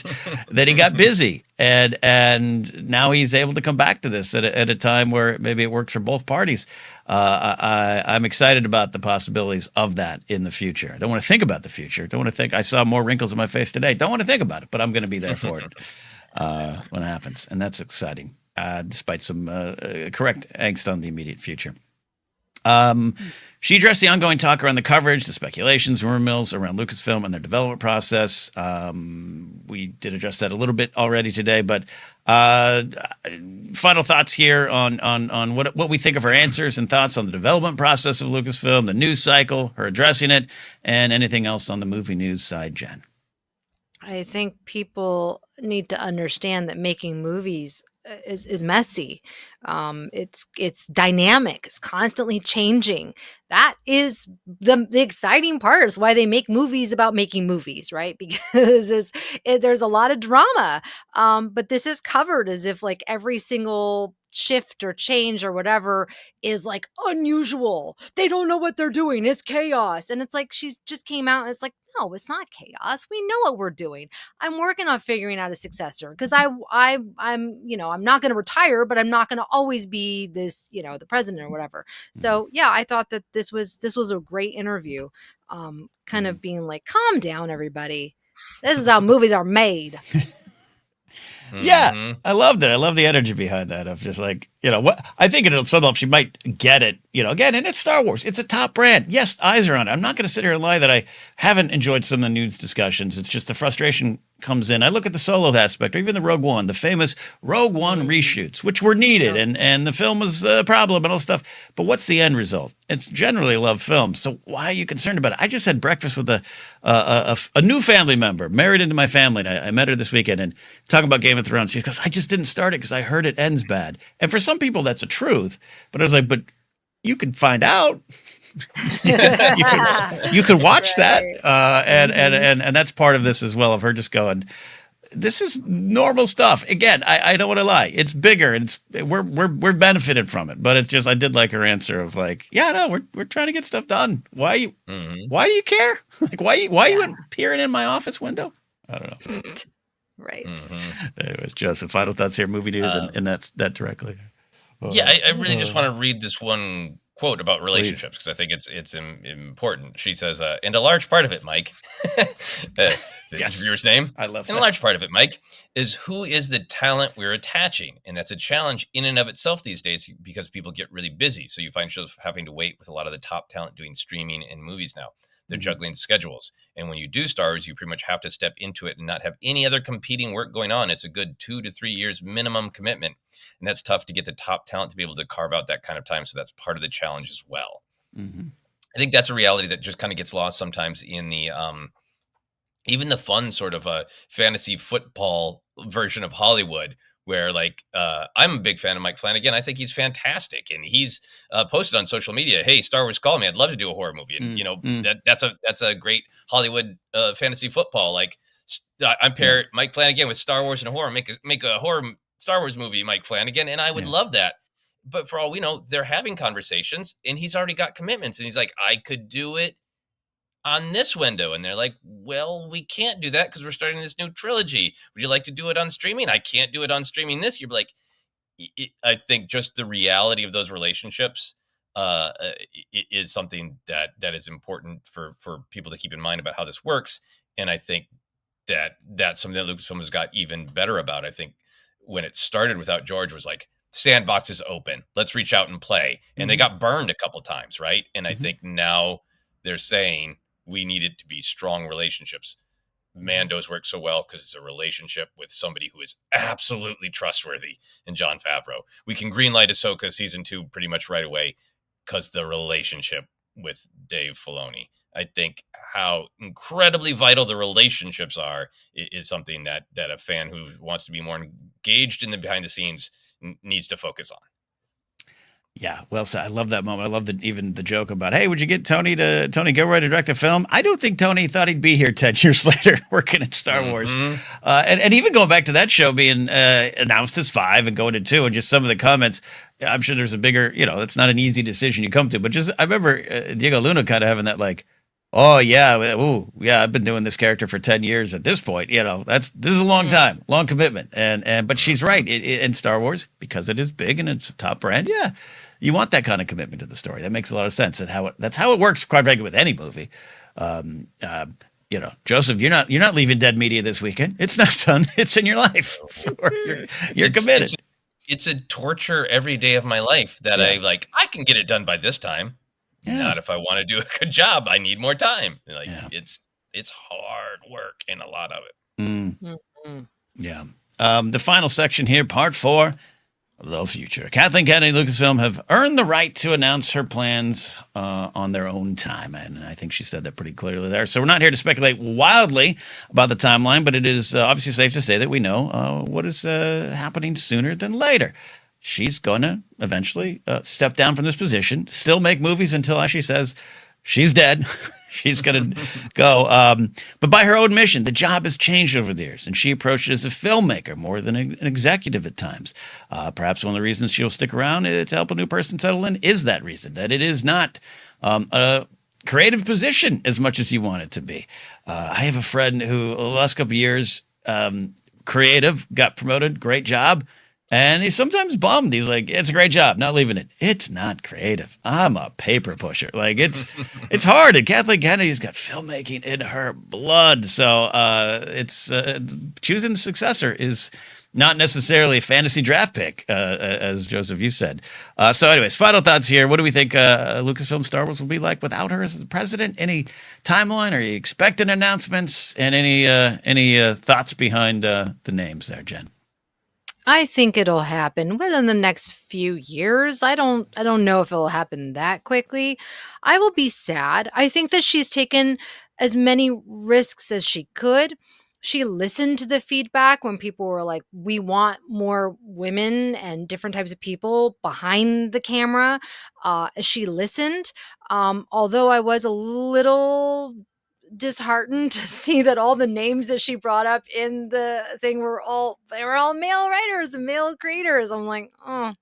that he got busy, and now he's able to come back to this at a time where maybe it works for both parties. I'm excited about the possibilities of that in the future. I don't want to think about the future. Don't want to think. I saw more wrinkles in my face today. Don't want to think about it, but I'm going to be there for it when it happens, and that's exciting, despite some correct angst on the immediate future. She addressed the ongoing talk around the coverage, the speculations, rumor mills around Lucasfilm and their development process. We did address that a little bit already today, but final thoughts here on what we think of her answers and thoughts on the development process of Lucasfilm, the news cycle, her addressing it, and anything else on the movie news side, Jen. I think people need to understand that making movies is messy. It's dynamic. It's constantly changing. That is the exciting part. Is why they make movies about making movies, right? Because there's a lot of drama. But this is covered as if like every single shift or change or whatever is like unusual. They don't know what they're doing. It's chaos. And it's like she just came out and it's like, no, it's not chaos. We know what we're doing. I'm working on figuring out a successor because I'm I'm not going to retire, but I'm not going to always be this, the president or whatever. So yeah, I thought that this was a great interview. Kind of being like, calm down, everybody. This is how movies are made. Yeah, I loved it. I love the energy behind that of just like, what I think it'll somehow she might get it, again, and it's Star Wars. It's a top brand. Yes, eyes are on it. I'm not going to sit here and lie that I haven't enjoyed some of the news discussions. It's just the frustration comes in. I look at the Solo aspect, or even the Rogue One, the famous Rogue One reshoots, which were needed, and the film was a problem and all stuff. But what's the end result? It's generally a love film. So why are you concerned about it? I just had breakfast with a new family member, married into my family, and I met her this weekend, and talking about Game of Thrones. She goes, I just didn't start it because I heard it ends bad. And for some people, that's a truth. But I was like, but you could find out. you could watch that, and that's part of this as well, of her just going, this is normal stuff. Again, I don't want to lie, it's bigger and we're benefited from it, but it's just, I did like her answer of like, yeah, no, we're trying to get stuff done. Why do you care? Like, why are you peering in my office window? I don't know. Right. Anyways, Joseph, final thoughts here, movie news, and that's that directly. Yeah, I really just want to read this one quote about relationships because I think it's important. She says, and a large part of it, Mike, the interviewer's name, I love that. And a large part of it, Mike, is who is the talent we're attaching. And that's a challenge in and of itself these days because people get really busy. So you find shows having to wait with a lot of the top talent doing streaming and movies now. They're juggling schedules. And when you do Star Wars, you pretty much have to step into it and not have any other competing work going on. It's a good 2 to 3 years minimum commitment. And that's tough to get the top talent to be able to carve out that kind of time. So that's part of the challenge as well. I think that's a reality that just kind of gets lost sometimes in the even the fun sort of a fantasy football version of Hollywood, where like I'm a big fan of Mike Flanagan. I think he's fantastic, and he's posted on social media, "Hey, Star Wars, call me. I'd love to do a horror movie." And that's a great Hollywood fantasy football. Like I pair Mike Flanagan with Star Wars and horror, make a horror Star Wars movie, Mike Flanagan, and I would love that. But for all we know, they're having conversations, and he's already got commitments, and he's like, "I could do it on this window," and they're like, "Well, we can't do that because we're starting this new trilogy. Would you like to do it on streaming?" "I can't do it on streaming this year." But like, I think just the reality of those relationships is something that is important for people to keep in mind about how this works. And I think that's something that Lucasfilm has got even better about. I think when it started without George was like, sandbox is open, let's reach out and play, and they got burned a couple times, right? And I think now they're saying we need it to be strong relationships. Mando's worked so well because it's a relationship with somebody who is absolutely trustworthy in Jon Favreau. We can greenlight Ahsoka season 2 pretty much right away because the relationship with Dave Filoni. I think how incredibly vital the relationships are is something that a fan who wants to be more engaged in the behind the scenes needs to focus on. Yeah, well said. I love that moment. I love even the joke about, "Hey, would you get Tony Gilroy to direct a film?" I don't think Tony thought he'd be here 10 years later working at Star Wars. And even going back to that show being announced as 5 and going to 2, and just some of the comments, I'm sure there's a bigger, it's not an easy decision you come to. But just, I remember Diego Luna kind of having that like, "Oh, yeah, I've been doing this character for 10 years at this point. This is a long time, long commitment." But she's right. In Star Wars, because it is big and it's a top brand, you want that kind of commitment to the story. That makes a lot of sense. And that's how it works, quite frankly, with any movie. Joseph, you're not leaving Dead Media this weekend. It's not done. It's in your life. You're committed. It's a torture every day of my life that I can get it done by this time. Not if I want to do a good job. I need more time. It's hard work in a lot of it. Yeah. The final section here, part 4, the future. Kathleen Kennedy and Lucasfilm have earned the right to announce her plans on their own time. And I think she said that pretty clearly there. So we're not here to speculate wildly about the timeline, but it is obviously safe to say that we know what is happening sooner than later. She's going to eventually step down from this position, still make movies until, as she says, she's dead. She's going to go. But by her own admission, the job has changed over the years, and she approached it as a filmmaker more than an executive at times. Perhaps one of the reasons she'll stick around to help a new person settle in is that reason, that it is not a creative position as much as you want it to be. I have a friend who, the last couple of years, creative, got promoted, great job. And he's sometimes bummed. He's like, "It's a great job, not leaving it." It's not creative. I'm a paper pusher. Like it's hard. And Kathleen Kennedy's got filmmaking in her blood. So it's choosing the successor is not necessarily a fantasy draft pick, as Joseph, you said. So anyways, final thoughts here. What do we think Lucasfilm Star Wars will be like without her as the president? Any timeline? Are you expecting announcements? And any thoughts behind the names there, Jen? I think it'll happen within the next few years. I don't know if it'll happen that quickly. I will be sad. I think that she's taken as many risks as she could. She listened to the feedback when people were like, "We want more women and different types of people behind the camera." She listened. Although I was a little disheartened to see that all the names that she brought up in the thing were all male writers and male creators. I'm like, oh.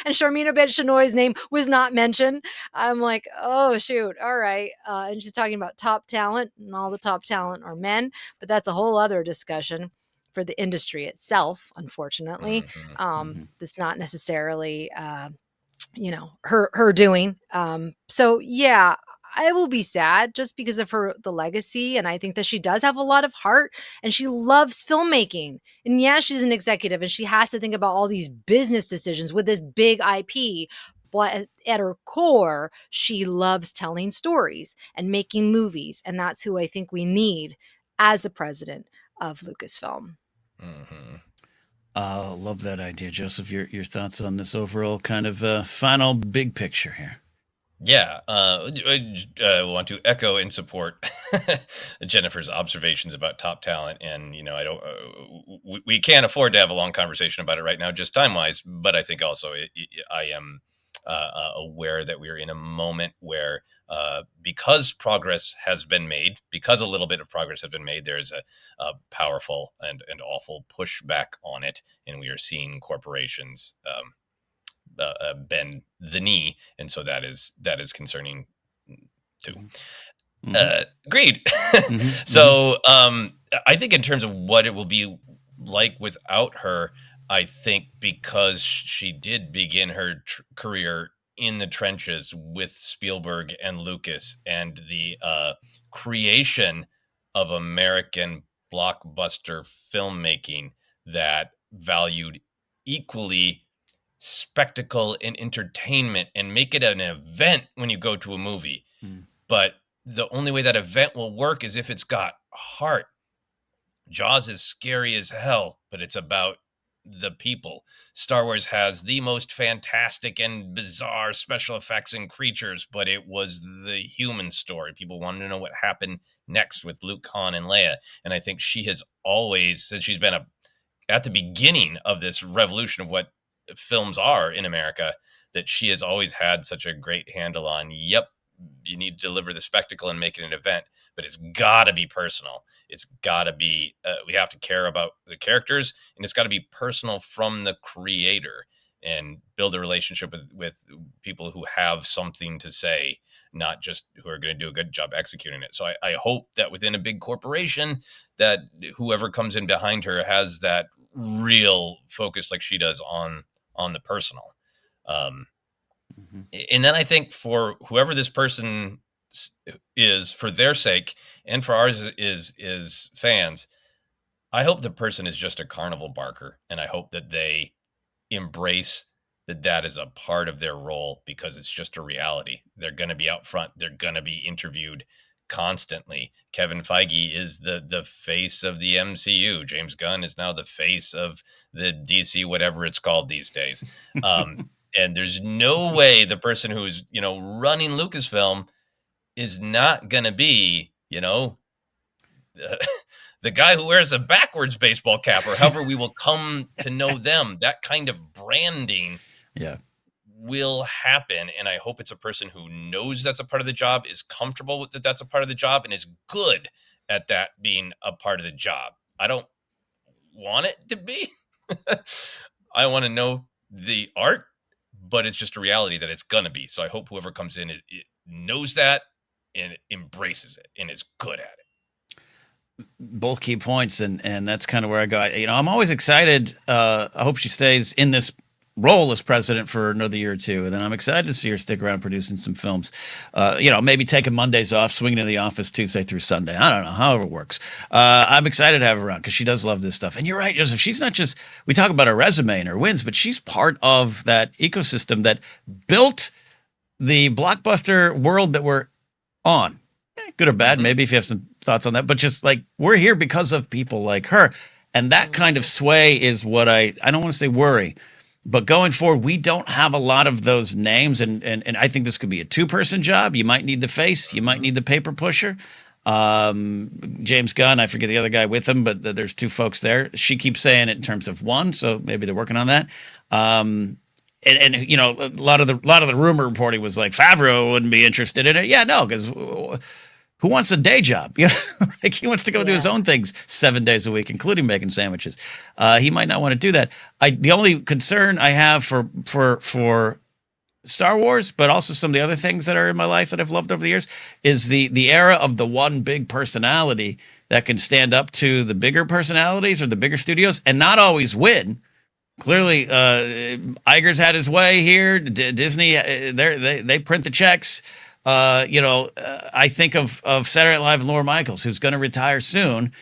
And Sharmina Ben-Shinoy's name was not mentioned. I'm like, oh shoot, all right. And she's talking about top talent, and all the top talent are men, but that's a whole other discussion for the industry itself, unfortunately. That's not necessarily her doing. So yeah, I will be sad just because of the legacy, and I think that she does have a lot of heart, and she loves filmmaking. And yeah, she's an executive, and she has to think about all these business decisions with this big IP. But at her core, she loves telling stories and making movies, and that's who I think we need as the president of Lucasfilm. Mm-hmm. Love that idea, Joseph. Your thoughts on this overall kind of final big picture here? Yeah, I want to echo and support Jennifer's observations about top talent, and I don't. We can't afford to have a long conversation about it right now, just time wise. But I think also I am aware that we are in a moment where, because progress has been made, because a little bit of progress has been made, there is a powerful and awful pushback on it, and we are seeing corporations bend the knee, and so that is concerning too. Agreed. So I think in terms of what it will be like without her, I think because she did begin her career in the trenches with Spielberg and Lucas, and the creation of American blockbuster filmmaking that valued equally spectacle and entertainment and make it an event when you go to a movie. But the only way that event will work is if it's got heart. Jaws is scary as hell, but it's about the people. Star Wars has the most fantastic and bizarre special effects and creatures, but it was the human story. People wanted to know what happened next with Luke, Han, and Leia. And I think she has always, since she's been at the beginning of this revolution of what films are in America, that she has always had such a great handle on, yep, you need to deliver the spectacle and make it an event, but it's got to be personal. It's got to be, we have to care about the characters, and it's got to be personal from the creator, and build a relationship with people who have something to say, not just who are going to do a good job executing it. So I hope that within a big corporation, that whoever comes in behind her has that real focus like she does on the personal. And then I think for whoever this person is, for their sake and for ours is fans, I hope the person is just a carnival barker, and I hope that they embrace that is a part of their role, because it's just a reality. They're going to be out front. They're going to be interviewed constantly. Kevin Feige is the face of the MCU. James Gunn is now the face of the DC, whatever it's called these days. And there's no way the person who's, running Lucasfilm is not going to be, the guy who wears a backwards baseball cap, or however we will come to know them. That kind of branding will happen. And I hope it's a person who knows that's a part of the job, is comfortable with that's a part of the job, and is good at that being a part of the job. I don't want it to be. I want to know the art, but it's just a reality that it's going to be. So I hope whoever comes in, it knows that and embraces it and is good at it. Both key points, and that's kind of where I go. I'm always excited. I hope she stays in this role as president for another year or two, and then I'm excited to see her stick around producing some films. Maybe taking Mondays off, swinging to the office Tuesday through Sunday. I don't know, however it works. I'm excited to have her around because she does love this stuff. And you're right, Joseph. She's not just, we talk about her resume and her wins, but she's part of that ecosystem that built the blockbuster world that we're on. Good or bad, maybe, if you have some thoughts on that, but just like, we're here because of people like her. And that kind of sway is what I don't want to say worry, but going forward, we don't have a lot of those names. And I think this could be a two-person job. You might need the face, you might need the paper pusher. James Gunn, I forget the other guy with him, but there's two folks there. She keeps saying it in terms of one, so maybe they're working on that. And a lot of the rumor reporting was like Favreau wouldn't be interested in it. Yeah, no, because who wants a day job? Like, he wants to go do his own things 7 days a week, including making sandwiches. He might not want to do that. The only concern I have for Star Wars, but also some of the other things that are in my life that I've loved over the years, is the era of the one big personality that can stand up to the bigger personalities or the bigger studios and not always win, Clearly, Iger's had his way here. Disney, they print the checks. I think of Saturday Night Live and Laura Michaels, who's going to retire soon.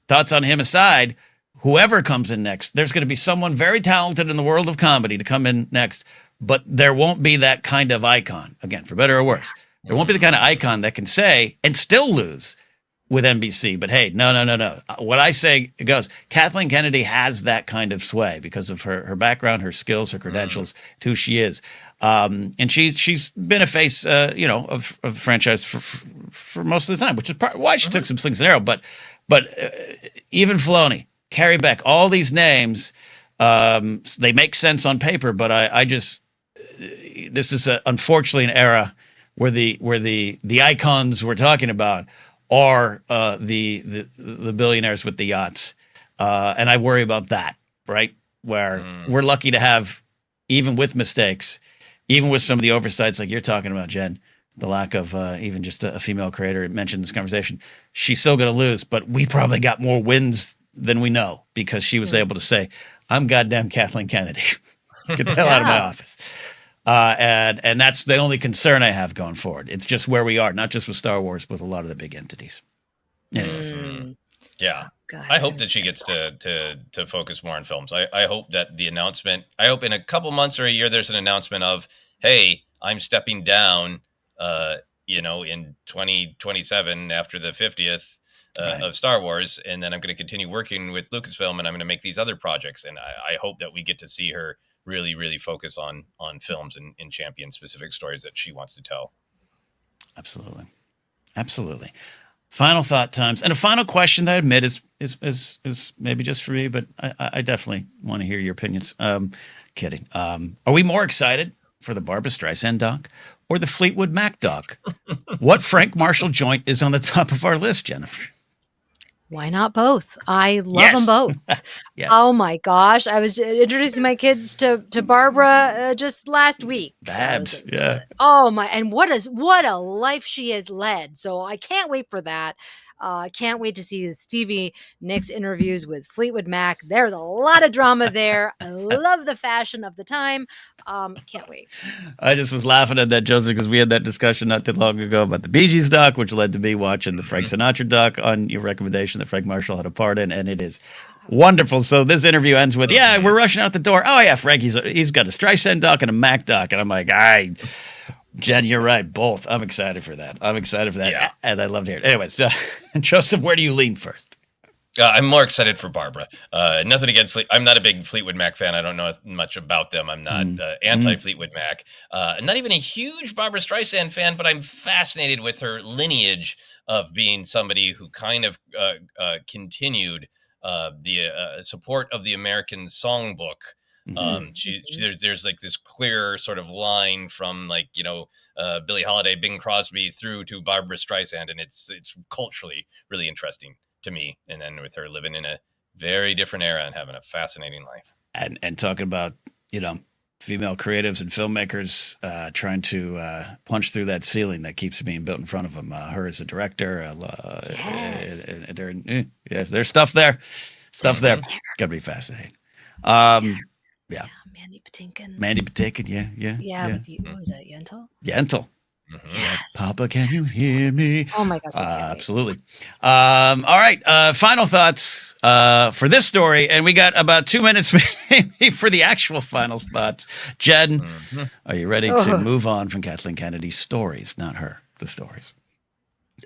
Thoughts on him aside, whoever comes in next, there's going to be someone very talented in the world of comedy to come in next, but there won't be that kind of icon, again, for better or worse. There won't be the kind of icon that can say and still lose with NBC. But hey, no. What I say goes. Kathleen Kennedy has that kind of sway because of her background, her skills, her credentials, who she is. And she's been a face, of the franchise for most of the time, which is why she took some slings and arrows. But even Filoni, Carrie Beck, all these names, they make sense on paper. But I just this is unfortunately an era where the icons we're talking about are the billionaires with the yachts, and I worry about that. Right, where we're lucky to have, even with mistakes, even with some of the oversights like you're talking about, Jen, the lack of even just a female creator mentioned in this conversation, she's still going to lose. But we probably got more wins than we know because she was able to say, "I'm goddamn Kathleen Kennedy. Get the hell out of my office." And that's the only concern I have going forward. It's just where we are, not just with Star Wars, but with a lot of the big entities. Anyways. Yeah. I hope that she gets to focus more on films. I hope that the announcement, I hope in a couple months or a year, there's an announcement of, hey, I'm stepping down, in 2027 after the 50th of Star Wars. And then I'm going to continue working with Lucasfilm and I'm going to make these other projects. And I hope that we get to see her really, really focus on films and champion specific stories that she wants to tell. Absolutely. Final thought times, and a final question that I admit is maybe just for me, but I definitely want to hear your opinions. Kidding. Are we more excited for the Barbra Streisand doc or the Fleetwood Mac doc? What Frank Marshall joint is on the top of our list, Jennifer? Why not both? I love them both. Yes. Oh my gosh. I was introducing my kids to Barbara just last week. Babs. Yeah. Oh my, and what a life she has led. So I can't wait for that. I can't wait to see Stevie Nicks interviews with Fleetwood Mac. There's a lot of drama there. I love the fashion of the time. Can't wait. I just was laughing at that, Joseph, because we had that discussion not too long ago about the Bee Gees doc, which led to me watching the Frank Sinatra doc on your recommendation that Frank Marshall had a part in, and it is wonderful. So this interview ends with, we're rushing out the door. Oh yeah, Frank, he's got a Streisand doc and a Mac doc, and I'm like, Jen, you're right. Both. I'm excited for that. Yeah. And I love to hear it. Anyways, Joseph, where do you lean first? I'm more excited for Barbara. Nothing against I'm not a big Fleetwood Mac fan. I don't know much about them. I'm not anti-Fleetwood Mac. I'm not even a huge Barbra Streisand fan, but I'm fascinated with her lineage of being somebody who kind of continued the support of the American songbook. There's like this clear sort of line from Billie Holiday, Bing Crosby through to Barbra Streisand, and it's culturally really interesting to me. And then with her living in a very different era and having a fascinating life, and talking about female creatives and filmmakers trying to punch through that ceiling that keeps being built in front of them. Her as a director, there's stuff there. Gotta be fascinating. Yeah. Mandy Patinkin, yeah. What was that, Yentl? Yentl. Yes. Papa, can you hear me? Oh my gosh. Absolutely. All right. Final thoughts for this story. And we got about 2 minutes maybe for the actual final thoughts. Jen, are you ready to move on from Kathleen Kennedy's stories? Not her, the stories.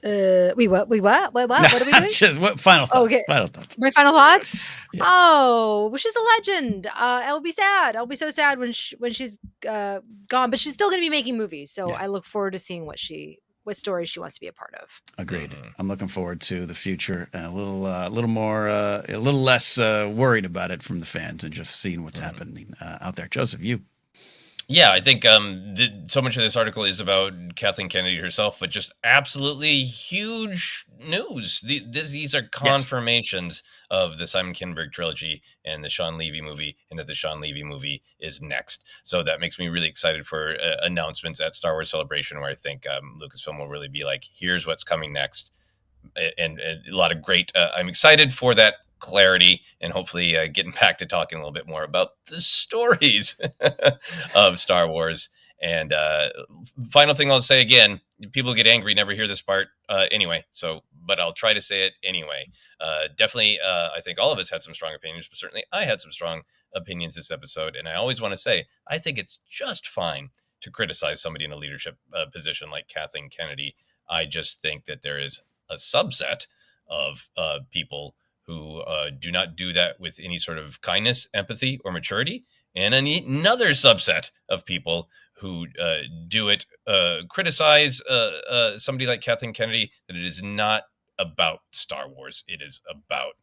We what? What are we doing? What final thoughts? Okay. Final thoughts. My final thoughts? Yeah. Oh, well, she's a legend. I'll be sad. I'll be so sad when she's gone, but she's still going to be making movies. So I look forward to seeing what stories she wants to be a part of. Agreed. I'm looking forward to the future and a little less worried about it from the fans and just seeing what's happening out there. Joseph, you. Yeah, I think so much of this article is about Kathleen Kennedy herself, but just absolutely huge news. These are confirmations of the Simon Kinberg trilogy and the Sean Levy movie, and that the Sean Levy movie is next. So that makes me really excited for announcements at Star Wars Celebration, where I think Lucasfilm will really be like, here's what's coming next. And a lot of great, I'm excited for that clarity and hopefully getting back to talking a little bit more about the stories of Star Wars. And final thing I'll say again, people get angry, never hear this part anyway. So, but I'll try to say it anyway. Definitely, I think all of us had some strong opinions, but certainly I had some strong opinions this episode. And I always want to say, I think it's just fine to criticize somebody in a leadership position like Kathleen Kennedy. I just think that there is a subset of people who do not do that with any sort of kindness, empathy, or maturity, and another subset of people who do it, criticize somebody like Kathleen Kennedy, that it is not about Star Wars. It is about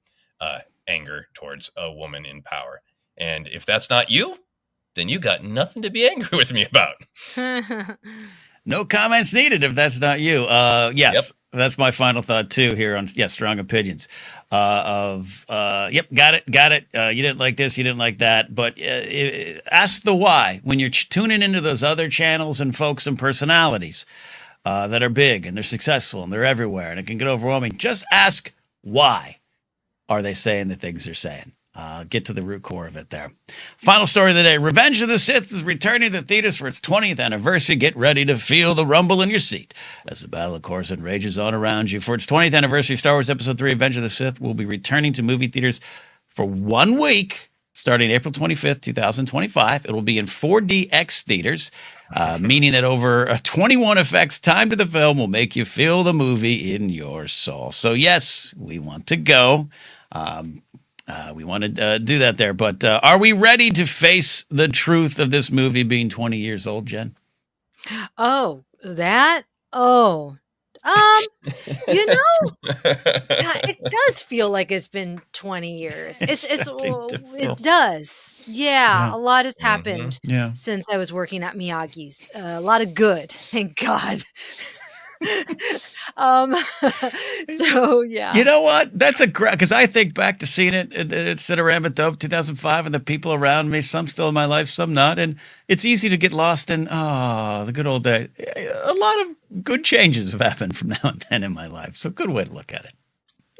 anger towards a woman in power. And if that's not you, then you got nothing to be angry with me about. No comments needed if that's not you. Yes, yep. That's my final thought too here on strong opinions. Yep, got it. You didn't like this, you didn't like that, but ask the why when you're tuning into those other channels and folks and personalities that are big and they're successful and they're everywhere and it can get overwhelming. Just ask why are they saying the things they're saying. Get to the root core of it there. Final story of the day. Revenge of the Sith is returning to theaters for its 20th anniversary. Get ready to feel the rumble in your seat as the Battle of Coruscant rages on around you. For its 20th anniversary, Star Wars Episode 3, Revenge of the Sith will be returning to movie theaters for 1 week, starting April 25th, 2025. It will be in 4DX theaters, meaning that over 21 effects timed to the film will make you feel the movie in your soul. So, yes, we want to go. We want to do that there, but are we ready to face the truth of this movie being 20 years old, Jen? Oh, that? Oh, it does feel like it's been 20 years. It does. Yeah, a lot has happened since I was working at Miyagi's. A lot of good, thank God. So yeah, you know what? That's a great, because I think back to seeing it at Cinerama Dope 2005, and the people around me, some still in my life, some not, and it's easy to get lost in the good old days. A lot of good changes have happened from now and then in my life, so good way to look at it.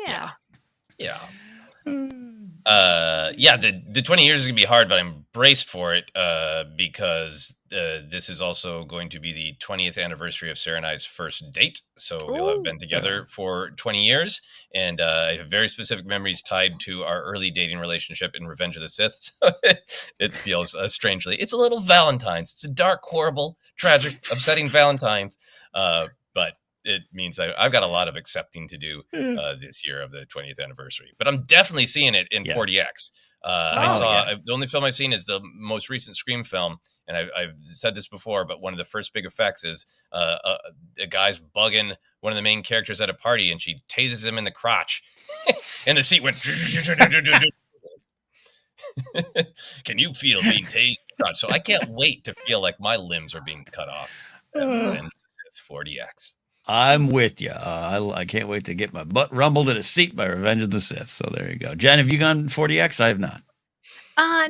Yeah. The 20 years is gonna be hard, but I'm braced for it because this is also going to be the 20th anniversary of Sarah and I's first date. So we'll have been together for 20 years, and I have very specific memories tied to our early dating relationship in Revenge of the Sith. So it feels strangely, it's a little Valentine's. It's a dark, horrible, tragic, upsetting Valentine's, but it means I've got a lot of accepting to do this year of the 20th anniversary. But I'm definitely seeing it in 4DX. The only film I've seen is the most recent Scream film, and I've said this before, but one of the first big effects is a guy's bugging one of the main characters at a party, and she tases him in the crotch, and the seat went. Can you feel being tased? So I can't wait to feel like my limbs are being cut off. And it's 4DX. I'm with you. I can't wait to get my butt rumbled in a seat by Revenge of the Sith. So there you go. Jen, have you gone 4DX? I have not.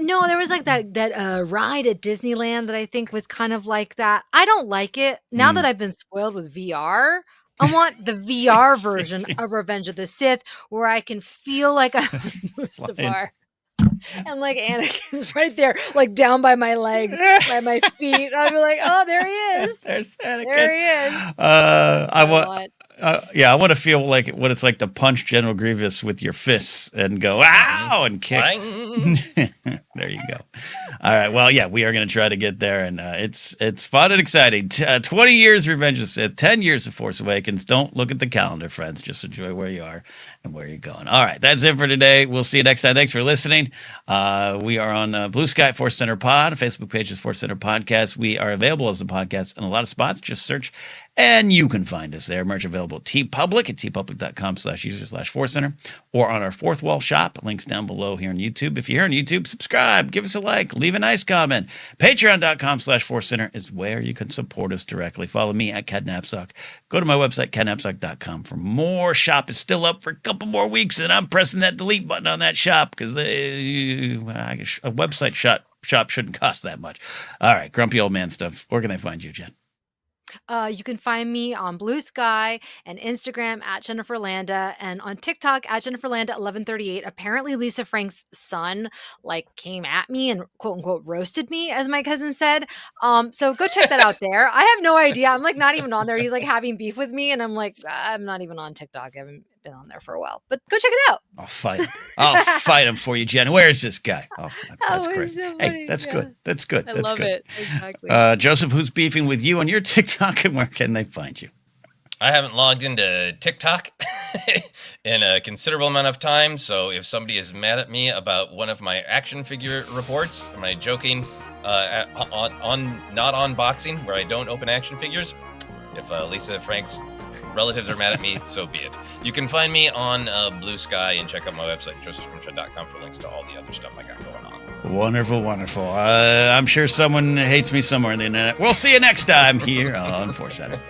No, there was like that ride at Disneyland that I think was kind of like that. I don't like it. Now that I've been spoiled with VR, I want the VR version of Revenge of the Sith where I can feel like I'm Mustafar. And like Anakin's right there, like down by my legs, by my feet. I'll be like, oh, there he is. There's Anakin. There he is. I want to feel like what it's like to punch General Grievous with your fists and go, ow, and kick. There you go. All right. Well, yeah, we are going to try to get there, and it's fun and exciting. 20 years Revenge of the Sith, 10 years of Force Awakens. Don't look at the calendar, friends. Just enjoy where you are and where you're going. All right. That's it for today. We'll see you next time. Thanks for listening. We are on Blue Sky Force Center Pod. Facebook page is Force Center Podcast. We are available as a podcast in a lot of spots. Just search and you can find us there. Merch available at TeePublic at teepublic.com/user/ForceCenter or on our Fourth Wall shop. Links down below here on YouTube. If you're here on YouTube, subscribe, give us a like, leave a nice comment. Patreon.com/ForceCenter is where you can support us directly. Follow me at Cadnapsock. Go to my website, cadnapsock.com for more. Shop is still up for a couple more weeks, and I'm pressing that delete button on that shop because a website shop shouldn't cost that much. All right, grumpy old man stuff. Where can I find you, Jen? You can find me on Blue Sky and Instagram at Jennifer Landa, and on TikTok at Jennifer Landa 1138. Apparently, Lisa Frank's son came at me and quote unquote roasted me, as my cousin said. So go check that out there. I have no idea. I'm not even on there. He's having beef with me, and I'm I'm not even on TikTok. I haven't been on there for a while, but go check it out. I'll fight him. I'll fight him for you, Jen. Where is this guy? That's great. So hey, that's good. That's good. I that's love good. it. Exactly. Joseph, who's beefing with you on your TikTok, and where can they find you? I haven't logged into TikTok in a considerable amount of time, so if somebody is mad at me about one of my action figure reports, am I joking? On not unboxing, where I don't open action figures. If Lisa Frank's relatives are mad at me, so be it. You can find me on Blue Sky and check out my website, josephscrimshaw.com, for links to all the other stuff I got going on. Wonderful, wonderful. I'm sure someone hates me somewhere on the internet. We'll see you next time here on ForceCenter.